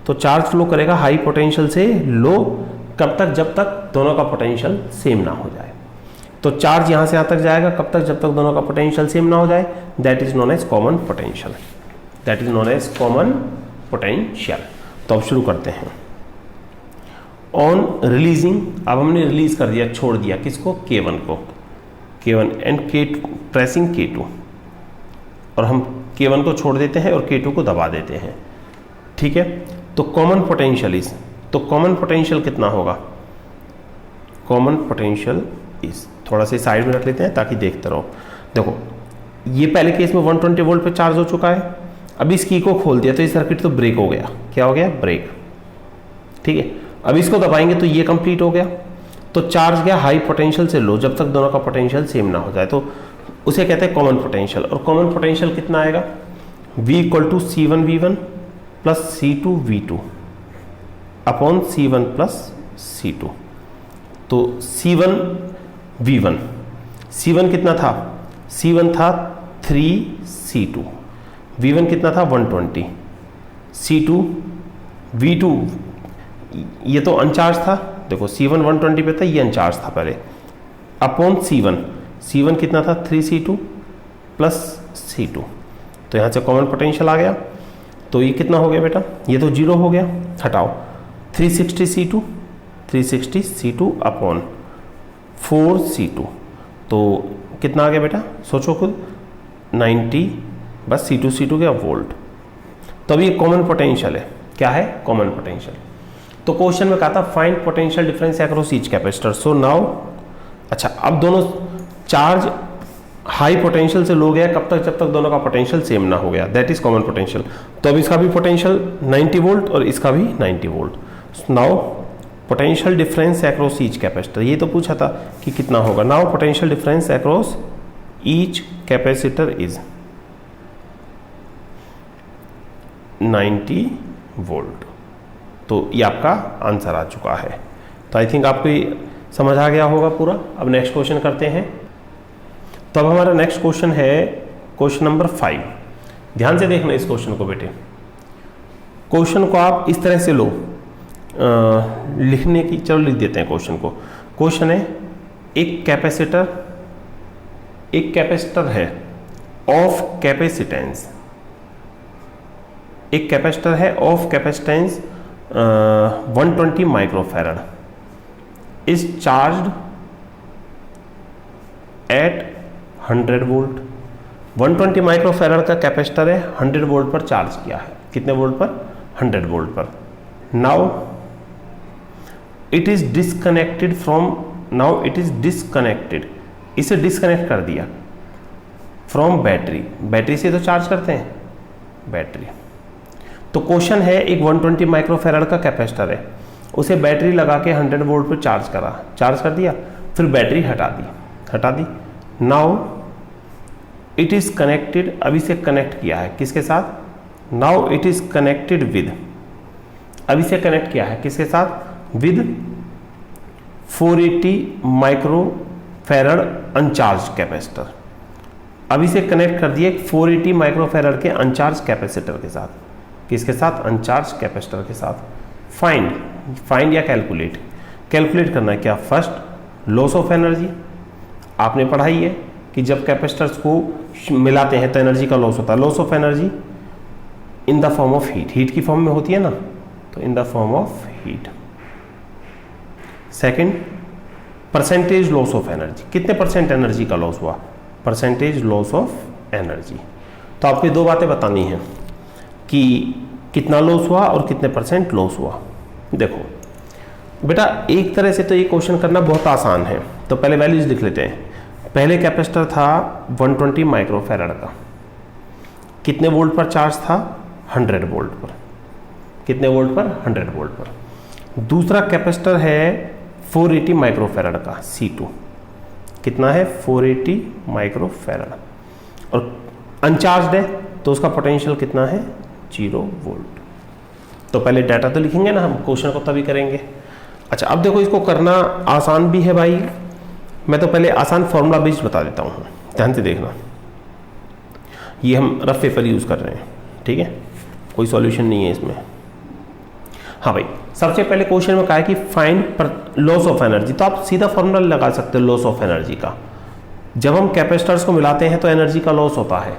तो चार्ज फ्लो करेगा हाई पोटेंशियल से लो, कब तक? जब तक दोनों का पोटेंशियल सेम ना हो जाए। तो चार्ज यहां से यहां तक जाएगा, कब तक? जब तक दोनों का पोटेंशियल सेम ना हो जाए। That is known as common potential. That is known as common potential. तो अब शुरू करते हैं। ऑन रिलीजिंग, अब हमने रिलीज कर दिया, छोड़ दिया किसको? K1 को। K1 and K2, pressing K2, और हम K1 को छोड़ देते हैं और K2 को दबा देते हैं, ठीक है। तो कॉमन पोटेंशियल इज, तो कॉमन पोटेंशियल कितना होगा? कॉमन पोटेंशियल इज, थोड़ा सा साइड में रख लेते हैं ताकि देखते रहो। देखो, ये पहले केस में 120 वोल्ट पे चार्ज हो चुका है, अब इस की को खोल दिया तो ये सर्किट तो ब्रेक हो गया। क्या हो गया? ब्रेक, ठीक है। अब इसको दबाएंगे तो ये कंप्लीट हो गया। तो चार्ज गया हाई पोटेंशियल से लो, जब तक दोनों का पोटेंशियल सेम ना हो जाए, तो उसे कहते हैं कॉमन पोटेंशियल। और कॉमन पोटेंशियल कितना आएगा? V = C1V1 plus C2V2 upon C1 plus C2। तो C1V1, C1 कितना था? C1 था 3C2, V1 कितना था? 120, C2V2, ये तो अनचार्ज था। देखो, C1 120 पे था, ये अनचार्ज था पहले, अपॉन C1। C1 कितना था 3C2 प्लस C2, तो यहाँ से कॉमन पोटेंशियल आ गया, तो ये कितना हो गया बेटा, ये तो 0 हो गया, हटाओ 360C2 अपॉन 4C2, तो कितना आ गया बेटा, सोचो खुद 90, बस C2 के वोल्ट। तो अब ये कॉमन पोटेंशियल है, क्या है कॉमन पोटेंशियल। तो क्वेश्चन में कहा था find potential difference across each capacitor. So now अच्छा, अब दोनों चार्ज हाई पोटेंशियल से लो गया कब तक, जब तक दोनों का पोटेंशियल सेम ना हो गया, दैट इज कॉमन पोटेंशियल। तो अब इसका भी पोटेंशियल 90 वोल्ट और इसका भी 90 volt. Now potential difference across each capacitor, ये तो पूछा था कि कितना होगा। Now potential difference across each capacitor is 90 volt. तो ये आपका आंसर आ चुका है। तो आई थिंक आपको ये समझ आ गया होगा पूरा। अब नेक्स्ट क्वेश्चन करते हैं। तो अब हमारा नेक्स्ट क्वेश्चन है क्वेश्चन नंबर 5। ध्यान से देखना इस क्वेश्चन को बेटे। क्वेश्चन को आप इस तरह से लो, लिखने की, चलो लिख देते हैं क्वेश्चन को। क्वेश्चन है एक कैपेसिटर है ऑफ कैपेसिटेंस, एक कैपेसिटर है of capacitance 120 microfarad is charged at 100 volt. 120 microfarad का कैपेसिटर है, 100 वोल्ट पर चार्ज किया है। कितने वोल्ट पर? 100 वोल्ट पर। नाउ इट इज डिस्कनेक्टेड इसे डिस्कनेक्ट कर दिया फ्रॉम बैटरी। बैटरी से तो चार्ज करते हैं, बैटरी। तो क्वेश्चन है एक 120 माइक्रोफैरड का कैपेसिटर है, उसे बैटरी लगा के 100 वोल्ट पर चार्ज कर दिया, फिर बैटरी हटा दी। नाउ इट इज कनेक्टेड, अभी से कनेक्ट किया है किसके साथ? Now it is connected with, अभी से कनेक्ट किया है किसके साथ? With 480 microfarad अनचार्ज capacitor. अभी से कनेक्ट कर दिए 480 माइक्रोफैरड के अनचार्ज कैपेसिटर के साथ। किसके साथ? अनचार्ज कैपेसिटर के साथ। फाइंड या कैलकुलेट करना है क्या? फर्स्ट लॉस ऑफ एनर्जी, आपने पढ़ाई है कि जब कैपेसिटर्स को मिलाते हैं तो एनर्जी का लॉस होता है। Loss of energy in the form of heat की फॉर्म में होती है ना, तो in the form of heat. Second percentage loss of energy, कितने परसेंट एनर्जी का लॉस हुआ? Percentage loss of energy. तो आपको दो बातें बतानी है कि कितना लॉस हुआ और कितने परसेंट लॉस हुआ। देखो बेटा, एक तरह से तो ये क्वेश्चन करना बहुत आसान है। तो पहले वैल्यूज लिख लेते हैं। पहले कैपेसिटर था 120 माइक्रोफैरड का, कितने वोल्ट पर चार्ज था? 100 वोल्ट पर। कितने वोल्ट पर? 100 वोल्ट पर। दूसरा कैपेसिटर है 480 माइक्रोफैरड का C2, कितना है? 480 माइक्रोफैरड, और अनचार्ज्ड है तो उसका पोटेंशियल कितना है? 0 वोल्ट। तो पहले डाटा तो लिखेंगे ना हम, क्वेश्चन को तभी करेंगे। अच्छा, अब देखो इसको करना आसान भी है भाई। मैं तो पहले आसान फॉर्मूला बेस्ड बता देता हूँ, ध्यान से देखना। ये हम रफ पेपर यूज़ कर रहे हैं, ठीक है, कोई सॉल्यूशन नहीं है इसमें। हाँ भाई, सबसे पहले क्वेश्चन में कहा है कि फाइंड लॉस ऑफ एनर्जी, तो आप सीधा फॉर्मूला लगा सकते हो लॉस ऑफ एनर्जी का। जब हम कैपेसिटर्स को मिलाते हैं तो एनर्जी का लॉस होता है।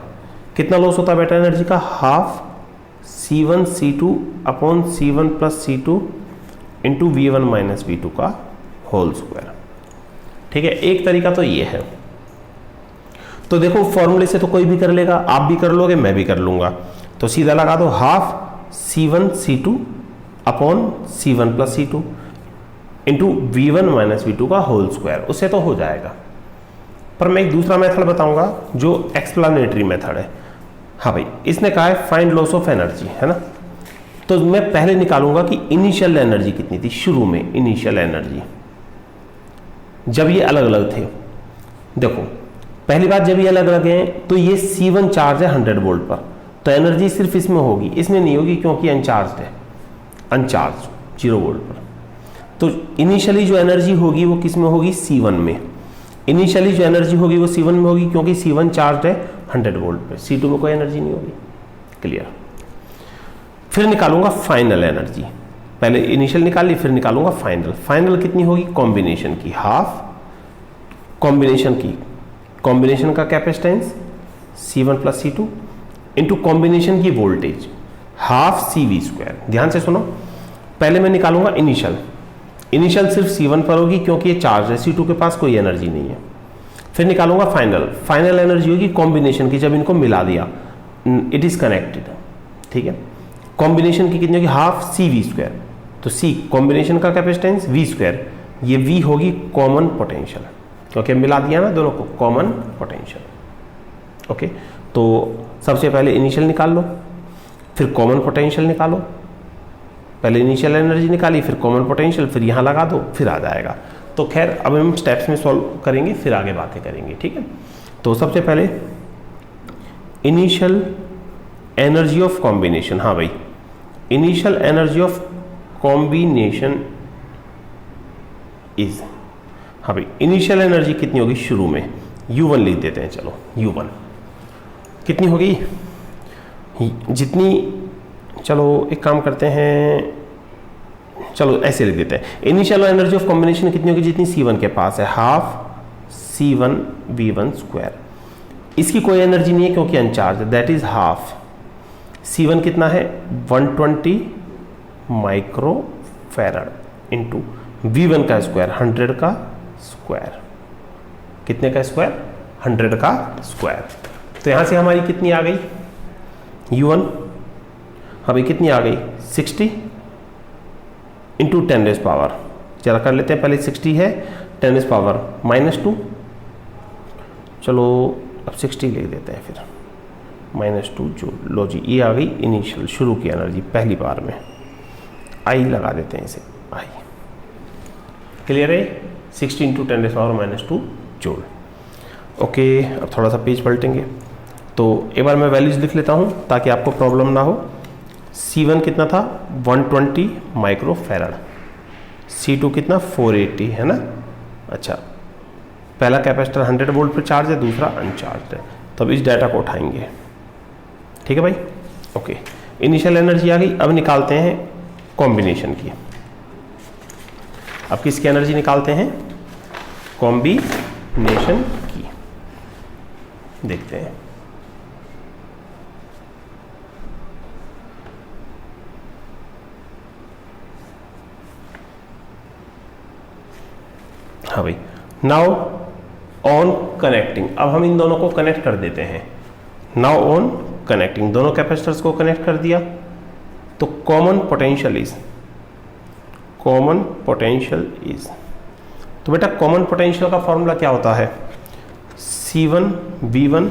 कितना लॉस होता है बेटा एनर्जी का? Half C1 C2 upon C1 plus C2 into V1 minus V2 का होल स्क्वायर। ठीक है, एक तरीका तो ये है। तो देखो फॉर्मूले से तो कोई भी कर लेगा, आप भी कर लोगे, मैं भी कर लूंगा। तो सीधा लगा दो half C1 C2 upon C1 plus C2 into V1 minus V2 का होल स्क्वायर, उससे तो हो जाएगा। पर मैं एक दूसरा मेथड बताऊंगा जो एक्सप्लेनेटरी मेथड है। हाँ भाई, इसने कहा है फाइंड लॉस ऑफ एनर्जी, है ना। तो मैं पहले निकालूंगा कि इनिशियल एनर्जी कितनी थी, शुरू में इनिशियल एनर्जी जब ये अलग अलग थे। देखो पहली बात, जब ये अलग अलग हैं तो ये C1 चार्ज है 100 वोल्ट पर, तो एनर्जी सिर्फ इसमें होगी, इसमें नहीं होगी क्योंकि अनचार्ज है, अनचार्ज 0 वोल्ट पर। तो इनिशियली जो एनर्जी होगी वो किस में होगी? C1 में। इनिशियली जो एनर्जी होगी वो C1 में होगी क्योंकि C1 चार्ज है 100 वोल्ट पे, C2 में कोई एनर्जी नहीं होगी। क्लियर। फिर निकालूंगा फाइनल एनर्जी, पहले इनिशियल निकाल ली, फिर निकालूंगा फाइनल। फाइनल कितनी होगी? कॉम्बिनेशन की, हाफ कॉम्बिनेशन की कॉम्बिनेशन का capacitance C1 plus C2 into combination की वोल्टेज हाफ CV स्क्वायर। ध्यान से सुनो, पहले मैं निकालूंगा इनिशियल सिर्फ C1 पर होगी क्योंकि ये चार्ज है, C2 के पास कोई एनर्जी नहीं है। फिर निकालूंगा फाइनल एनर्जी होगी कॉम्बिनेशन की, जब इनको मिला दिया, इट इज कनेक्टेड, ठीक है। कॉम्बिनेशन की कितनी होगी, हाफ CV स्क्वायर, तो C कॉम्बिनेशन का कैपेसिटेंस V स्क्वायर, ये V होगी कॉमन पोटेंशियल, क्योंकि मिला दिया ना दोनों को, कॉमन पोटेंशियल। ओके, तो सबसे पहले इनिशियल निकाल लो, फिर कॉमन पोटेंशियल निकालो। पहले इनिशियल एनर्जी निकाली, फिर कॉमन पोटेंशियल, फिर यहाँ लगा दो, फिर आ जाएगा। तो खैर अब हम स्टेप्स में सॉल्व करेंगे, फिर आगे बातें करेंगे, ठीक है। तो सबसे पहले इनिशियल एनर्जी ऑफ कॉम्बिनेशन, हाँ भाई, initial energy of combination is, हाँ भाई, इनिशियल एनर्जी कितनी होगी शुरू में, U1 लिख देते हैं, चलो U1 कितनी होगी, जितनी, चलो एक काम करते हैं, चलो ऐसे लिख देते हैं, इनिशियल एनर्जी ऑफ कॉम्बिनेशन कितनी होगी, जितनी C1 के पास है, हाफ C1 V1 स्क्वायर। इसकी कोई एनर्जी नहीं है क्योंकि अनचार्ज है, दैट इज हाफ C1 कितना है 120 माइक्रो फैराड इंटू V1 का स्क्वायर 100 का स्क्वायर, कितने का स्क्वायर 100 का स्क्वायर। तो यहां से हमारी कितनी आ गई U1, अभी कितनी आ गई 60 इंटू 10 रेज़ पावर, जरा कर लेते हैं, पहले 60 है 10 रेज़ पावर -2, चलो अब 60 लिख देते हैं, फिर -2 जूल। लो जी, ये आ गई इनिशियल शुरू की एनर्जी पहली बार में, आई लगा देते हैं इसे, आई क्लियर है, 60 into 10 rays power -2 joule. Okay, अब थोड़ा सा पेज पलटेंगे, तो एक बार मैं वैल्यूज लिख लेता हूँ ताकि आपको प्रॉब्लम ना हो। C1 कितना था 120 माइक्रो फैराड, C2 कितना 480 है ना। अच्छा, पहला कैपेसिटर 100 वोल्ट पर चार्ज है, दूसरा अनचार्ज है, तो अब इस डाटा को उठाएंगे, ठीक है भाई। ओके, इनिशियल एनर्जी आ गई, अब निकालते हैं कॉम्बिनेशन की। अब किसकी एनर्जी निकालते हैं, कॉम्बिनेशन की, देखते हैं। हाँ भाई, नाउ ऑन कनेक्टिंग, अब हम इन दोनों को कनेक्ट कर देते हैं। नाउ ऑन कनेक्टिंग, दोनों कैपेसिटर्स को कनेक्ट कर दिया, तो कॉमन पोटेंशियल इज, तो बेटा कॉमन पोटेंशियल का फॉर्मूला क्या होता है, C1 V1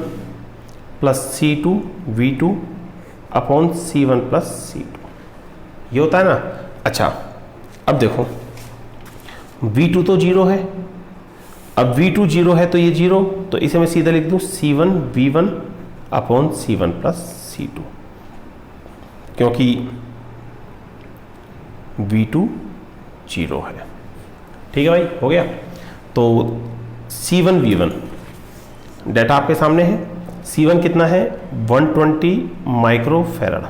plus C2 V2 upon C1 plus C2, ये होता है ना। अच्छा, अब देखो V2 तो 0 है, अब V2 0 है तो ये 0, तो इसे मैं सीधा लिख दूं C1 V1 upon C1 plus C2, क्योंकि V2 0 है, ठीक है भाई, हो गया। तो C1 V1 डाटा आपके सामने है, C1 कितना है 120 माइक्रो फैराड,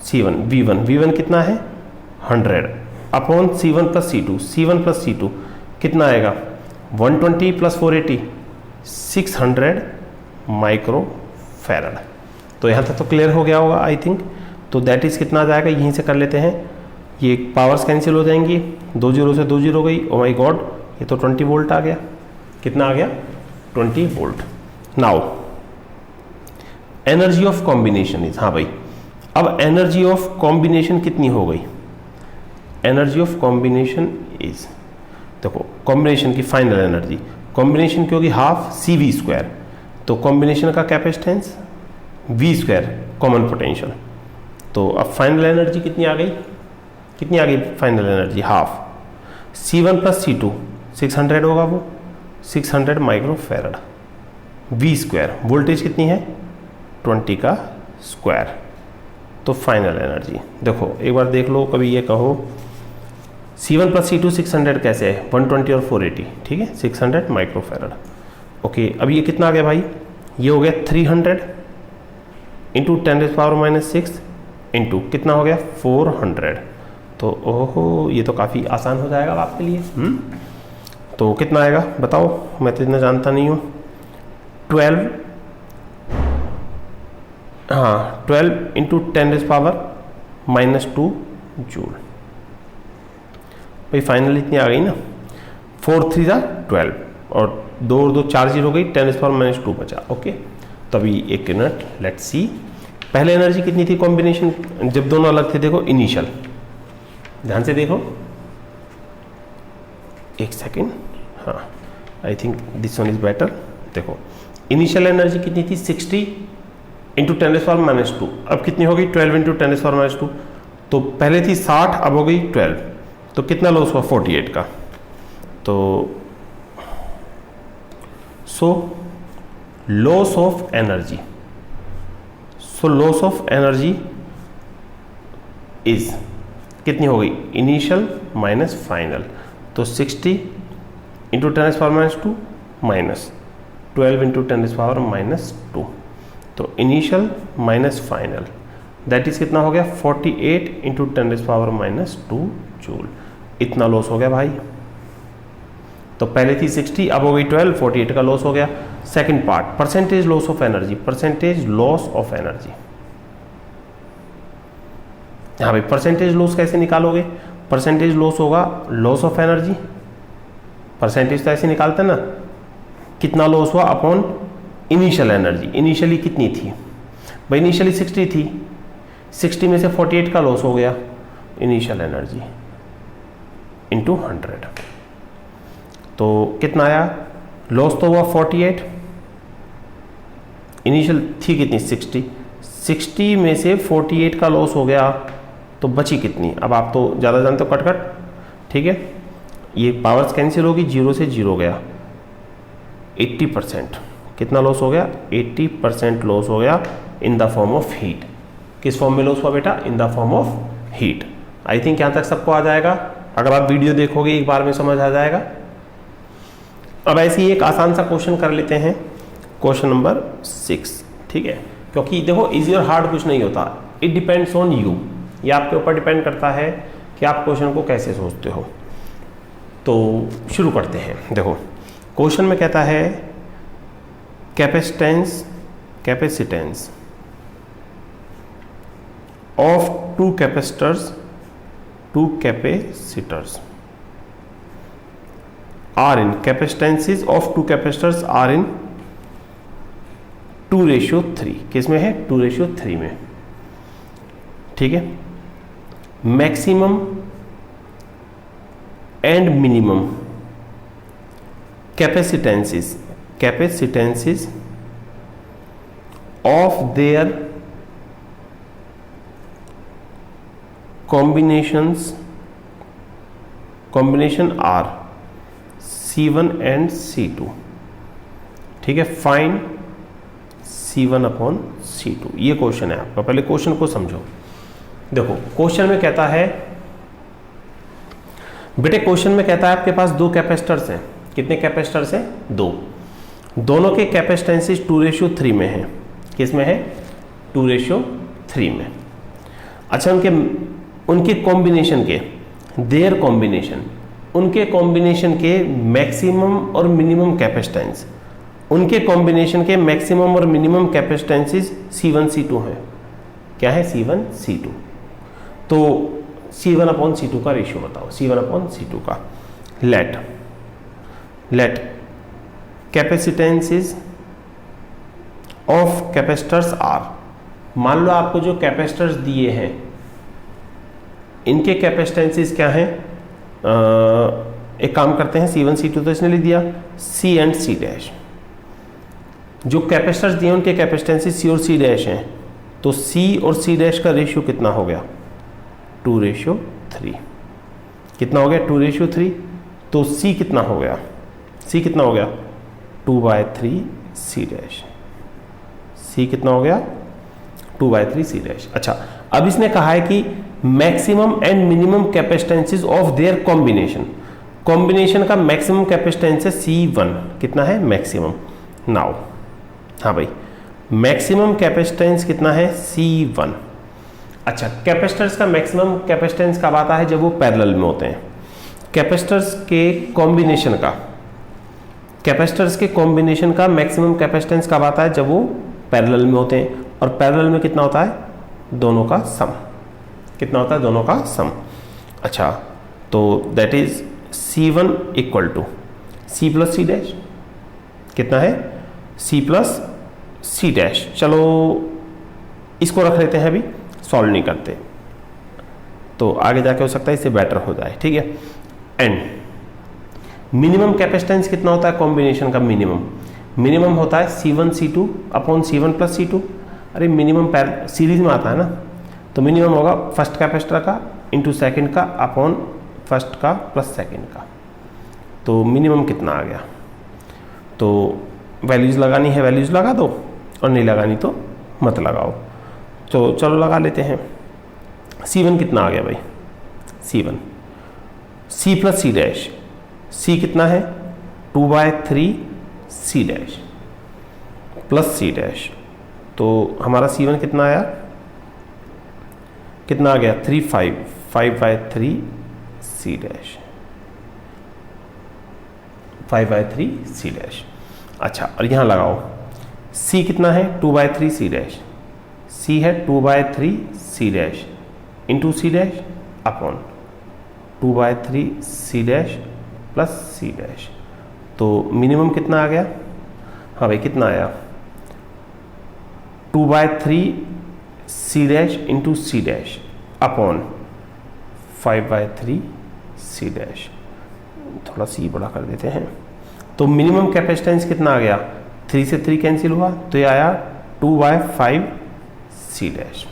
C1 V1 कितना है 100 अपॉन C1 प्लस C2 कितना आएगा 120 प्लस 480 600 माइक्रो फैराड। तो यहाँ तक तो क्लियर हो गया होगा आई थिंक। तो दैट इज कितना आ जाएगा, यहीं से कर लेते हैं, ये पावर्स कैंसिल हो जाएंगी, 2 0 से 2 0 गई, ओ माय गॉड, ये तो 20 वोल्ट आ गया, कितना आ गया 20 volt. Now energy of combination is, हाँ भाई, अब एनर्जी ऑफ कॉम्बिनेशन कितनी हो गई, एनर्जी ऑफ कॉम्बिनेशन इज, देखो कॉम्बिनेशन की फाइनल एनर्जी, कॉम्बिनेशन की होगी हाफ CV स्क्वायर, तो कॉम्बिनेशन का capacitance V square common potential. तो अब फाइनल एनर्जी कितनी आ गई final energy half C1 plus C2 600 होगा, वो 600 micro farad, V square voltage कितनी है 20 का स्क्वायर। तो फाइनल एनर्जी देखो एक बार देख लो, कभी ये कहो C1 प्लस C2 600 कैसे है 120 और 480, ठीक है 600 माइक्रो फैराड। ओके, अब ये कितना आ गया भाई, ये हो गया 300 इंटू 10⁻⁻⁶ इंटू कितना हो गया 400। तो ओहो, ये तो काफ़ी आसान हो जाएगा आपके लिए। तो कितना आएगा बताओ, मैं तो इतना जानता नहीं हूँ। 12, हाँ 12 इंटू 10⁻⁻² जूल। भाई फाइनल इतनी आ गई ना, 4 3 12 और 2 और 2 4 0 हो गई, 10⁻⁻² बचा। ओके, तो अभी एक मिनट, लेट्स सी। पहले एनर्जी कितनी थी कॉम्बिनेशन जब दोनों अलग थे, देखो इनिशियल, ध्यान से देखो, एक सेकेंड, हाँ I think this one is better. देखो इनिशियल एनर्जी कितनी थी 60 इंटू 10⁻², अब कितनी हो गई 12 इंटू 10⁻²। तो पहले थी 60, अब हो गई 12, तो कितना लॉस हुआ 48 का। तो so loss of energy, so loss of energy is कितनी हो गई इनिशियल माइनस फाइनल, तो 60 इंटू 10⁻² माइनस 12 इंटू 10⁻², तो initial minus final that is कितना हो गया 48 इंटू 10⁻² जूल। इतना लॉस हो गया भाई। तो पहले थी 60, अब हो गई 12, 48 का लॉस हो गया। Second part, percentage loss of energy, percentage loss of energy. हाँ भाई, परसेंटेज लॉस कैसे निकालोगे? परसेंटेज लॉस होगा लॉस ऑफ एनर्जी, परसेंटेज तो ऐसे निकालते हैं ना, कितना लॉस हुआ अपॉन इनिशियल एनर्जी। इनिशियली कितनी थी भाई? इनिशियली 60 थी, 60 में से 48 का लॉस हो गया, इनिशियल एनर्जी इंटू 100, तो कितना आया? लॉस तो हुआ 48, इनिशियल थी कितनी 60, 60 में से 48 का लॉस हो गया, तो बची कितनी? अब आप तो ज़्यादा जानते हो, कट कट, ठीक है, ये पावर्स कैंसिल होगी, 0 से 0 गया, 80%। कितना लॉस हो गया? 80% लॉस हो गया in the form of heat. किस फॉर्म में लॉस हुआ बेटा? In the form of heat. I think यहाँ तक सबको आ जाएगा, अगर आप वीडियो देखोगे एक बार में समझ आ जाएगा। अब ऐसे ही एक आसान सा क्वेश्चन कर लेते हैं, क्वेश्चन नंबर 6, ठीक है, क्योंकि देखो इजी और हार्ड कुछ नहीं होता, इट डिपेंड्स ऑन यू, ये आपके ऊपर डिपेंड करता है कि आप क्वेश्चन को कैसे सोचते हो। तो शुरू करते हैं। देखो क्वेश्चन में कहता है capacitance of two capacitors are in, capacitances of two capacitors are in 2:3। किस में है? 2:3 में, ठीक है। Maximum and minimum capacitances of their combination are C1 and C2, ठीक है। फाइंड C1 अपॉन C2, ये क्वेश्चन है आपका। पहले क्वेश्चन को समझो। देखो क्वेश्चन में कहता है बेटे, क्वेश्चन में कहता है आपके पास दो कैपेसिटर्स हैं। कितने कैपेसिटर्स हैं? दो। दोनों के कैपेसिटेंसेस 2:3 में है। किस में है? 2:3 में। अच्छा, उनके कॉम्बिनेशन के, देयर कॉम्बिनेशन, उनके कॉम्बिनेशन के मैक्सिमम और मिनिमम कैपेसिटेंस, उनके कॉम्बिनेशन के मैक्सिमम और मिनिमम कैपेसिटेंसेस C1 C2 हैं। क्या है? C1 C2। तो C1 अपॉन C2 का रेशियो बताओ, C1 अपॉन C2 का। लेट कैपेसिटेंसेस ऑफ कैपेसिटर्स आर, मान लो आपको जो कैपेसिटर्स दिए हैं इनके कैपेसिटेंसेस क्या हैं? एक काम करते हैं, C1 C2 तो इसने लिख दिया, C एंड C डैश। जो कैपेसिटर्स दिए उनके कैपेसिटेंसेस C और C डैश हैं, तो C और C डैश का रेशियो कितना हो गया? 2:3। कितना हो गया? 2:3। तो C कितना हो गया? C कितना हो गया? 2/3 C डैश। C कितना हो गया? 2/3 C डैश। अच्छा, अब इसने कहा है कि maximum and minimum capacitances of their combination, combination का मैक्सिमम कैपेसिटेंस है C1। कितना है? मैक्सिमम। नाउ हाँ भाई, मैक्सिमम कैपेसिटेंस कितना है? C1। अच्छा, कैपेसिटर्स का मैक्सिमम कैपेसिटेंस कब आता है? जब वो पैरेलल में होते हैं। कैपेसिटर्स के कॉम्बिनेशन का मैक्सिमम कैपेसिटेंस कब आता है? जब वो पैरेलल में होते हैं। और पैरेलल में कितना होता है? दोनों का सम। कितना होता है? दोनों का सम। अच्छा, तो that is C1 equal to C plus C dash. कितना है? C plus C dash. चलो इसको रख लेते हैं, अभी सॉल्व नहीं करते, तो आगे जाके हो सकता है इससे बेटर हो जाए। ठीक है। एंड मिनिमम कैपेसिटेंस कितना होता है कॉम्बिनेशन का? मिनिमम होता है C1 C2 upon C1 plus C2। अरे मिनिमम सीरीज में आता है ना, तो मिनिमम होगा फर्स्ट कैपेसिटर का इंटू सेकेंड का अपॉन फर्स्ट का प्लस सेकेंड का। तो मिनिमम कितना आ गया? तो वैल्यूज़ लगानी है वैल्यूज़ लगा दो, और नहीं लगानी तो मत लगाओ। तो चलो लगा लेते हैं। C1 कितना आ गया भाई? C1 C plus C dash. C कितना है? 2/3 C dash plus C dash. तो हमारा C1 कितना आया? कितना आ गया? 5/3 C डैश, 5/3 C डैश। अच्छा, और यहाँ लगाओ C कितना है? 2/3 C डैश। C है 2/3 C dash into C dash upon 2/3 C dash plus C dash. तो मिनिमम कितना आ गया? हाँ भाई, कितना आया? 2/3 C dash into C dash upon 5/3 C dash. थोड़ा C बड़ा कर देते हैं। तो मिनिमम कैपेसिटेंस कितना आ गया? 3 से 3 कैंसिल हुआ, तो ये आया 2/5 C डैश।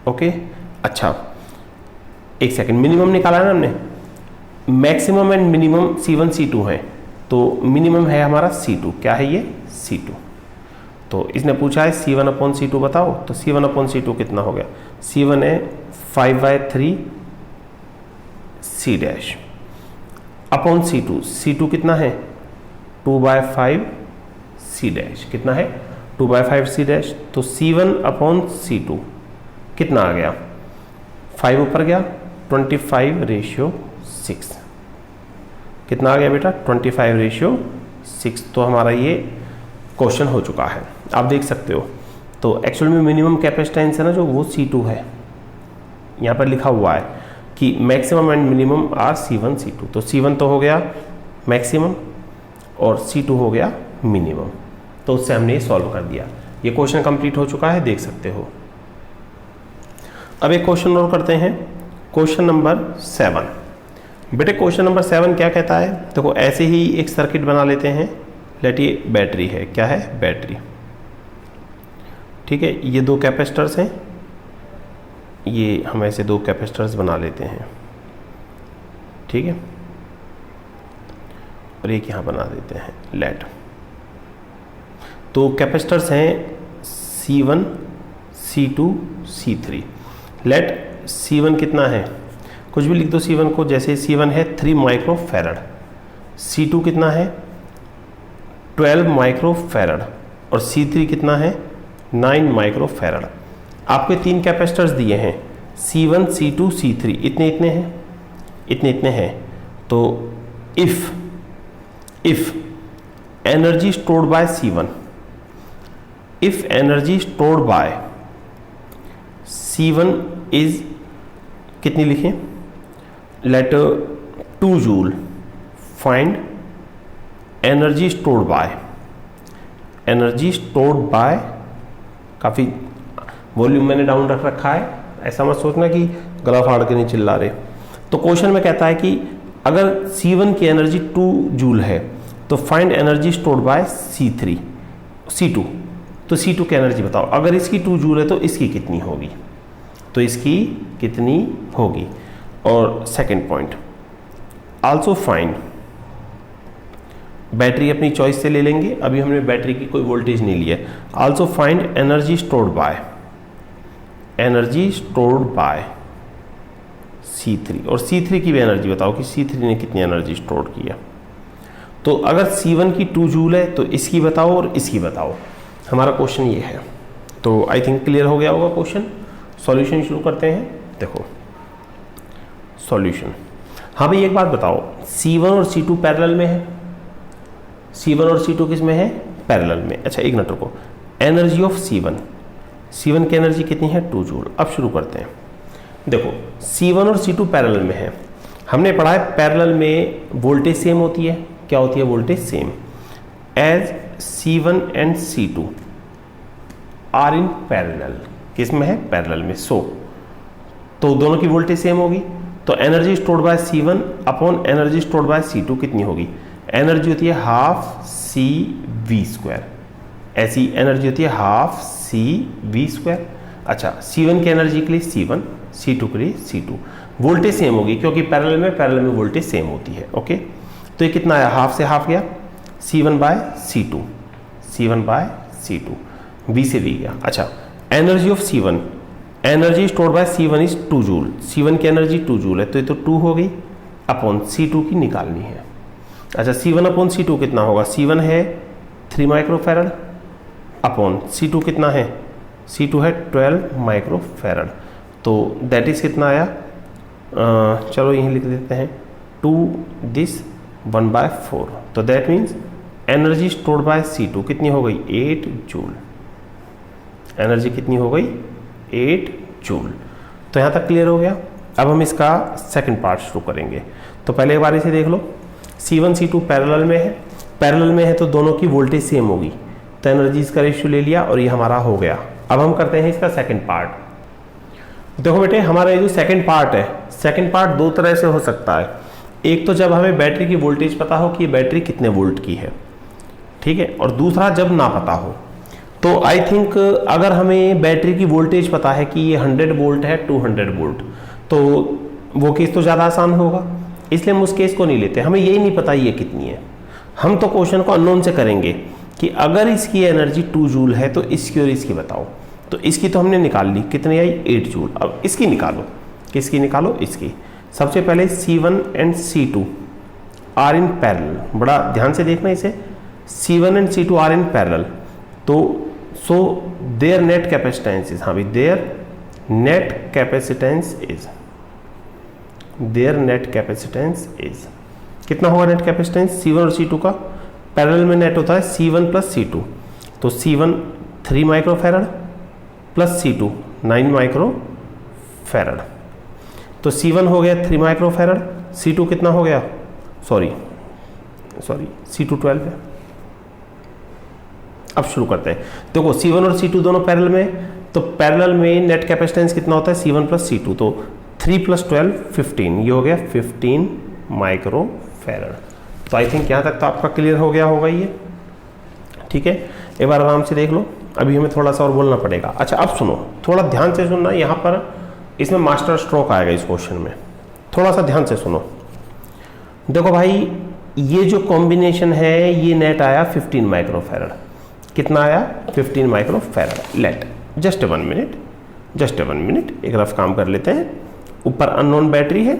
ओके। अच्छा, एक सेकेंड, मिनिमम निकाला ना हमने। Maximum and minimum C1 C2 है, तो मिनिमम है हमारा C2। क्या है ये? C2। तो इसने पूछा है C1 अपॉन C2 बताओ, तो C1 अपॉन C2 कितना हो गया? C1 है 5/3 C dash upon C2। C2 कितना है? 2/5 C डैश। कितना है? 2/5 C डैश। तो C1 अपॉन C2 कितना आ गया? 5 ऊपर गया, 25/6। कितना आ गया बेटा? 25/6। तो हमारा ये क्वेश्चन हो चुका है, आप देख सकते हो। तो एक्चुअल में मिनिमम कैपेसिटेंस है ना जो, वो C2 है। यहाँ पर लिखा हुआ है कि maximum and minimum are C1 C2। तो C1 तो हो गया मैक्सिमम और C2 हो गया मिनिमम। तो उससे हमने ये सॉल्व कर दिया। ये क्वेश्चन कंप्लीट हो चुका है, देख सकते हो। अब एक क्वेश्चन और करते हैं, क्वेश्चन नंबर 7। बेटे क्वेश्चन नंबर 7 क्या कहता है? देखो ऐसे ही एक सर्किट बना लेते हैं। लेट ये बैटरी है। क्या है? बैटरी। ठीक है, ये 2 कैपेसिटर्स हैं, ये हम ऐसे 2 कैपेसिटर्स बना लेते हैं। ठीक है, और एक यहाँ बना देते हैं लेट। तो कैपेसिटर्स हैं C1 C2 C3। Late C1 कितना है? कुछ भी लिख दो C1 को। जैसे C1 है 3 माइक्रोफैरड, C2 कितना है? 12 माइक्रोफैरड, और C3 कितना है? 9 माइक्रोफैरड। आपके 3 कैपेसिटर्स दिए हैं, C1 C2 C3, इतने इतने हैं, इतने इतने हैं। तो if energy stored by C1, if energy stored by C1 is कितनी लिखें? Let 2 joule. Find energy stored by, energy stored by, काफ़ी वॉल्यूम मैंने डाउन रख रखा है, ऐसा मत सोचना कि गला फाड़ के नहीं चिल्ला रहे। तो क्वेश्चन में कहता है कि अगर C1 की एनर्जी 2 जूल है तो find energy stored bye C2। तो C2 की एनर्जी बताओ। अगर इसकी 2 जूल है तो इसकी कितनी होगी? तो इसकी कितनी होगी? और second point, also find, battery अपनी चॉइस से ले लेंगे, अभी हमने बैटरी की कोई वोल्टेज नहीं लिया। Also find energy stored by, energy stored bye C3, और C3 की भी एनर्जी बताओ कि C3 ने कितनी एनर्जी स्टोर की है। तो अगर C1 की 2 जूल है तो इसकी बताओ और इसकी बताओ। हमारा क्वेश्चन ये है। तो आई थिंक क्लियर हो गया होगा क्वेश्चन। सॉल्यूशन शुरू करते हैं। देखो सॉल्यूशन। हाँ भाई एक बात बताओ, C1 और C2 पैरेलल में है, C1 और C2 किस में है, पैरेलल में। अच्छा एक मिनट रुको, एनर्जी ऑफ C1 की एनर्जी कितनी है, 2 जूल। अब शुरू करते हैं। देखो C1 और C2 पैरेलल में है, हमने पढ़ा है पैरेलल में वोल्टेज सेम होती है। क्या होती है, voltage same. As C1 and C2 are in parallel, किस में है, पैरेलल में। तो दोनों की वोल्टेज सेम होगी, तो energy stored by C1 upon energy stored bye C2 कितनी होगी, एनर्जी होती है हाफ CV²। ऐसी एनर्जी होती है हाफ CV²। अच्छा C1 की एनर्जी के लिए C1, C2 के लिए C2। वोल्टेज सेम होगी क्योंकि पैरेलल में वोल्टेज सेम होती है। ओके, तो ये कितना आया, हाफ से हाफ गया, C1 by C2, C1 by C2, V से V गया। अच्छा energy of C1, energy stored by C1 is 2 joule. C1 की एनर्जी 2 जूल है, तो ये तो 2 हो गई, अपॉन C2 की निकालनी है। अच्छा C1 अपॉन C2 कितना होगा, C1 है 3 माइक्रोफैरड, अपॉन C2 कितना है, C2 है 12 माइक्रोफैरड। तो दैट इज कितना आया, चलो यहीं लिख देते हैं 2 दिस 1/4। तो that means energy stored bye C2 कितनी हो गई, 8 जूल। एनर्जी कितनी हो गई, 8 जूल। तो यहाँ तक क्लियर हो गया। अब हम इसका सेकंड पार्ट शुरू करेंगे। तो पहले एक बार इसे देख लो, C1 C2 पैरेलल में है, पैरेलल में है तो दोनों की वोल्टेज सेम होगी, तो एनर्जीज का रेशियो ले लिया और ये हमारा हो गया। अब हम करते हैं इसका सेकंड पार्ट। देखो बेटे हमारा ये जो सेकंड पार्ट है, सेकंड पार्ट दो तरह से हो सकता है। एक तो जब हमें बैटरी की वोल्टेज पता हो कि ये बैटरी कितने वोल्ट की है, ठीक है, और दूसरा जब ना पता हो। तो आई थिंक अगर हमें बैटरी की वोल्टेज पता है कि ये 100 वोल्ट है, 200 वोल्ट, तो वो केस तो ज़्यादा आसान होगा, इसलिए हम उस केस को नहीं लेते। हमें यही नहीं पता ये कितनी है, हम तो क्वेश्चन को अननोन से करेंगे कि अगर इसकी एनर्जी 2 जूल है तो इसकी और इसकी बताओ। तो इसकी तो हमने निकाल ली, कितनी आई, 8 जूल। अब इसकी निकालो, किसकी निकालो, इसकी। सबसे पहले C1 and C2 are in parallel, बड़ा ध्यान से देखना इसे, C1 and C2 are in parallel. तो so their net capacitance is, हाँ भाई their net capacitance is, their net capacitance is कितना होगा, नेट कैपेसिटेंस C1 और C2 का पैरेलल में नेट होता है C1 प्लस C2। तो C1 3 microfarad plus C2 9 microfarad. तो C1 हो गया 3 माइक्रोफैरड, C2 कितना हो गया, सॉरी C2 12 है। अब शुरू करते हैं। देखो C1 और C2 दोनों पैरेलल में, तो पैरेलल में नेट कैपेसिटेंस कितना होता है, C1 प्लस C2। तो 3 प्लस 12 15, ये हो गया 15 माइक्रोफैरड। तो आई थिंक यहाँ तक तो आपका क्लियर हो गया होगा ये, ठीक है। एक बार आराम से देख लो, अभी हमें थोड़ा सा और बोलना पड़ेगा। अच्छा अब सुनो, थोड़ा ध्यान से सुनना, यहाँ पर इसमें मास्टर स्ट्रोक आएगा इस क्वेश्चन में, थोड़ा सा ध्यान से सुनो। देखो भाई ये जो कॉम्बिनेशन है ये नेट आया 15 माइक्रोफैरड, कितना आया, 15 microfarad. Let just 1 minute, just 1 minute, एक रफ काम कर लेते हैं। ऊपर अननोन बैटरी है,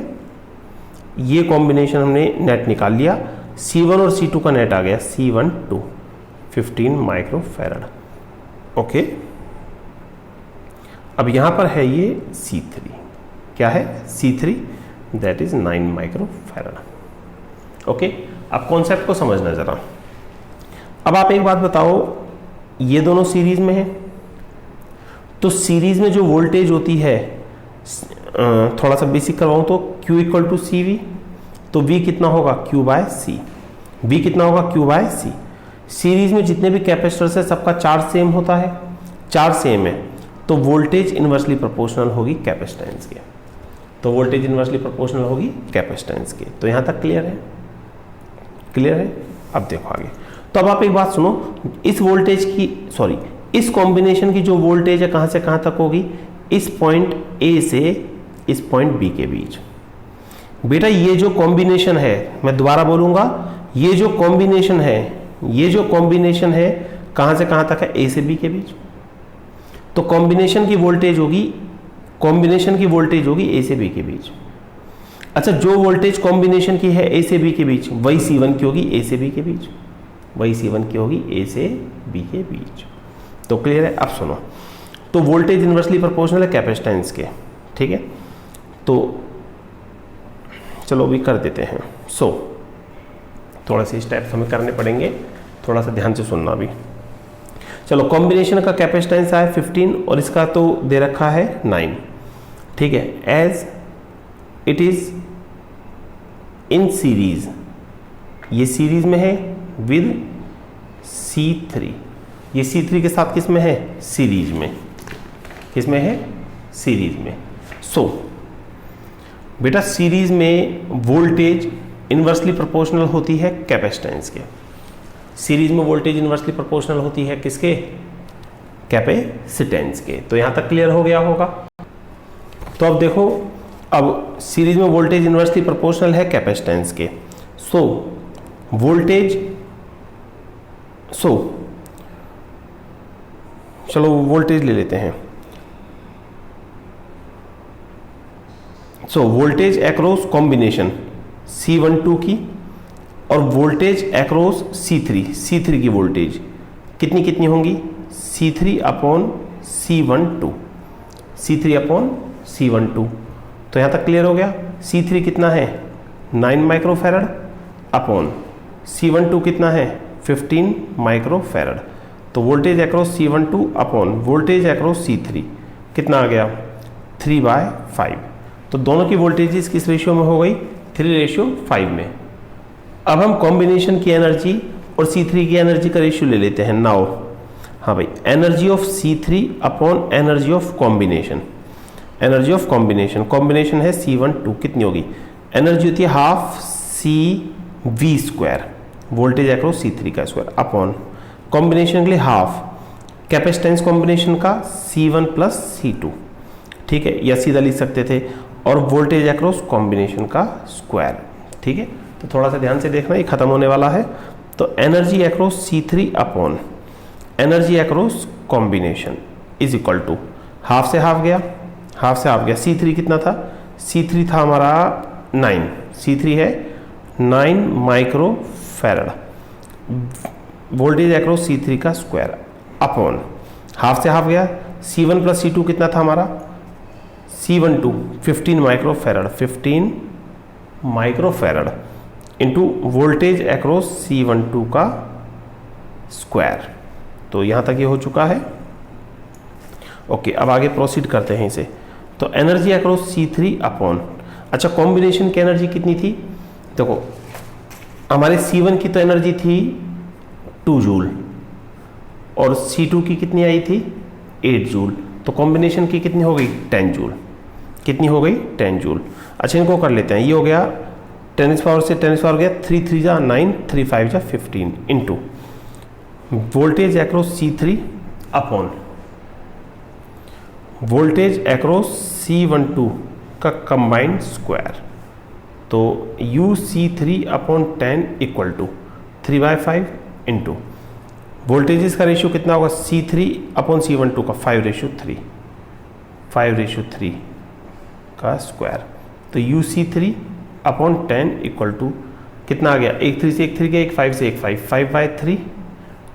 ये कॉम्बिनेशन हमने नेट निकाल लिया, C1 और C2 का नेट आ गया C1 2 15 माइक्रोफैरड। ओके, अब यहां पर है ये C3, क्या है C3, that is 9 microfarad. Okay, अब कॉन्सेप्ट को समझना जरा। अब आप एक बात बताओ, ये दोनों सीरीज में है, तो सीरीज में जो वोल्टेज होती है, थोड़ा सा बेसिक करवाऊं तो Q इक्वल टू CV, तो V कितना होगा, Q बाय C। V कितना होगा, Q बाय C। सीरीज में जितने भी कैपेसिटर्स है सबका चार्ज सेम होता है, चार्ज सेम है, तो वोल्टेज इनवर्सली प्रोपोर्शनल होगी कैपेसिटेंस के, तो वोल्टेज इनवर्सली प्रोपोर्शनल होगी कैपेसिटेंस के। तो यहां तक क्लियर है, क्लियर है। अब देखो आगे, तो अब आप एक बात सुनो, इस वोल्टेज की, सॉरी इस कॉम्बिनेशन की जो वोल्टेज है कहां से कहां तक होगी, इस पॉइंट A से इस पॉइंट B के बीच। बेटा ये जो कॉम्बिनेशन है, मैं दोबारा बोलूंगा, ये जो कॉम्बिनेशन है, ये जो कॉम्बिनेशन है कहां से कहां तक है, A से B के बीच। तो कॉम्बिनेशन की वोल्टेज होगी, कॉम्बिनेशन की वोल्टेज होगी A से B के बीच। अच्छा, जो वोल्टेज कॉम्बिनेशन की है A से B के बीच, वही C1 की होगी A से B के बीच, वही C1 की होगी A से B के बीच। तो क्लियर है। अब सुनो, तो वोल्टेज इनवर्सली प्रोपोर्शनल है कैपेसिटेंस के, ठीक है। तो चलो अभी कर देते हैं। थोड़ा से स्टेप्स हमें करने पड़ेंगे, थोड़ा सा ध्यान से सुनना भी। चलो, कॉम्बिनेशन का कैपेसिटेंस है 15 और इसका तो दे रखा है 9, ठीक है। As it is in series, ये सीरीज में है विद C3, ये C3 के साथ किस में है? सीरीज में। किस में है? सीरीज में। बेटा सीरीज में वोल्टेज इन्वर्सली प्रोपोर्शनल होती है कैपेसिटेंस के। सीरीज में वोल्टेज इन्वर्सली प्रोपोर्शनल होती है किसके? कैपेसिटेंस के। तो यहां तक क्लियर हो गया होगा। तो अब देखो, अब सीरीज में वोल्टेज इन्वर्सली प्रोपोर्शनल है कैपेसिटेंस के। चलो वोल्टेज ले लेते हैं। वोल्टेज एक्रॉस कॉम्बिनेशन C12 की और वोल्टेज एक्रॉस C3 की वोल्टेज कितनी कितनी होंगी? C3 upon C12, C3 upon C12। तो यहाँ तक क्लियर हो गया। C3 कितना है? 9 माइक्रोफैरड अपॉन C12 कितना है? 15 माइक्रोफैरड। तो voltage across C12 upon voltage across C3 कितना आ गया? 3/5। तो दोनों की वोल्टेजेस किस रेशियो में हो गई? 3:5 में। अब हम कॉम्बिनेशन की एनर्जी और C3 की एनर्जी का रेशियो ले लेते हैं नाउ। हाँ भाई, energy of C3 upon energy of combination. Energy of combination है C12, कितनी होगी? एनर्जी होती है half CV², voltage across C3 का स्क्वायर, अपॉन कॉम्बिनेशन के लिए हाफ कैपेसिटेंस कॉम्बिनेशन का C1 प्लस C2, ठीक है, या सीधा लिख सकते थे, और वोल्टेज एक्रॉस कॉम्बिनेशन का स्क्वायर, ठीक है। तो थोड़ा सा ध्यान से देखना, ये खत्म होने वाला है। तो energy across C3 upon energy across combination is equal to half से हाफ गया, C3 कितना था? C3 था हमारा 9, C3 है 9 माइक्रोफैरड, वोल्टेज एक्रॉस C3 का स्क्वायर अपॉन हाफ से हाफ गया, C1 प्लस C2 कितना था हमारा? C12 15 microfarad into voltage across C12 का स्क्वायर। तो यहाँ तक ये हो चुका है। ओके, अब आगे प्रोसीड करते हैं इसे। तो एनर्जी एक्रॉस C3 अपॉन, अच्छा कॉम्बिनेशन की एनर्जी कितनी थी? देखो, हमारे C1 की तो एनर्जी थी 2 जूल और C2 की कितनी आई थी? 8 जूल। तो कॉम्बिनेशन की कितनी हो गई? 10 जूल। कितनी हो गई? 10 जूल। अच्छा, इनको कर लेते हैं। ये हो गया 10 पावर से 10 पावर गया 3 3 जा 9, 3 5 जा 15 into voltage across C3 upon voltage across C12 का कंबाइंड स्क्वायर। तो UC3 upon 10 equal to 3/5 into voltages का रेशियो कितना होगा? C3 अपॉन C12 का 5:3 का स्क्वायर। तो UC3 अपॉन 10 इक्वल टू कितना आ गया? 1 3 से 1 3 गया, 1 5 से 1 5, 5/3।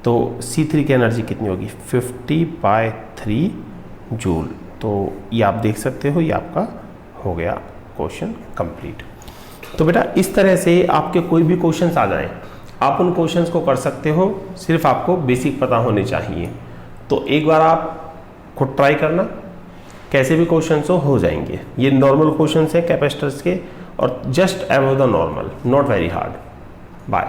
तो C3 की एनर्जी कितनी होगी? 50/3 जूल। तो ये आप देख सकते हो, ये आपका हो गया क्वेश्चन कंप्लीट। तो बेटा इस तरह से आपके कोई भी क्वेश्चंस आ जाएं, आप उन क्वेश्चंस को कर सकते हो, सिर्फ आपको बेसिक पता होने चाहिए। तो एक बार आप खुद ट्राई करना, कैसे भी क्वेश्चंस हो जाएंगे। ये नॉर्मल क्वेश्चंस हैं कैपेसिटर्स के और just above the normal, not very hard. Bye.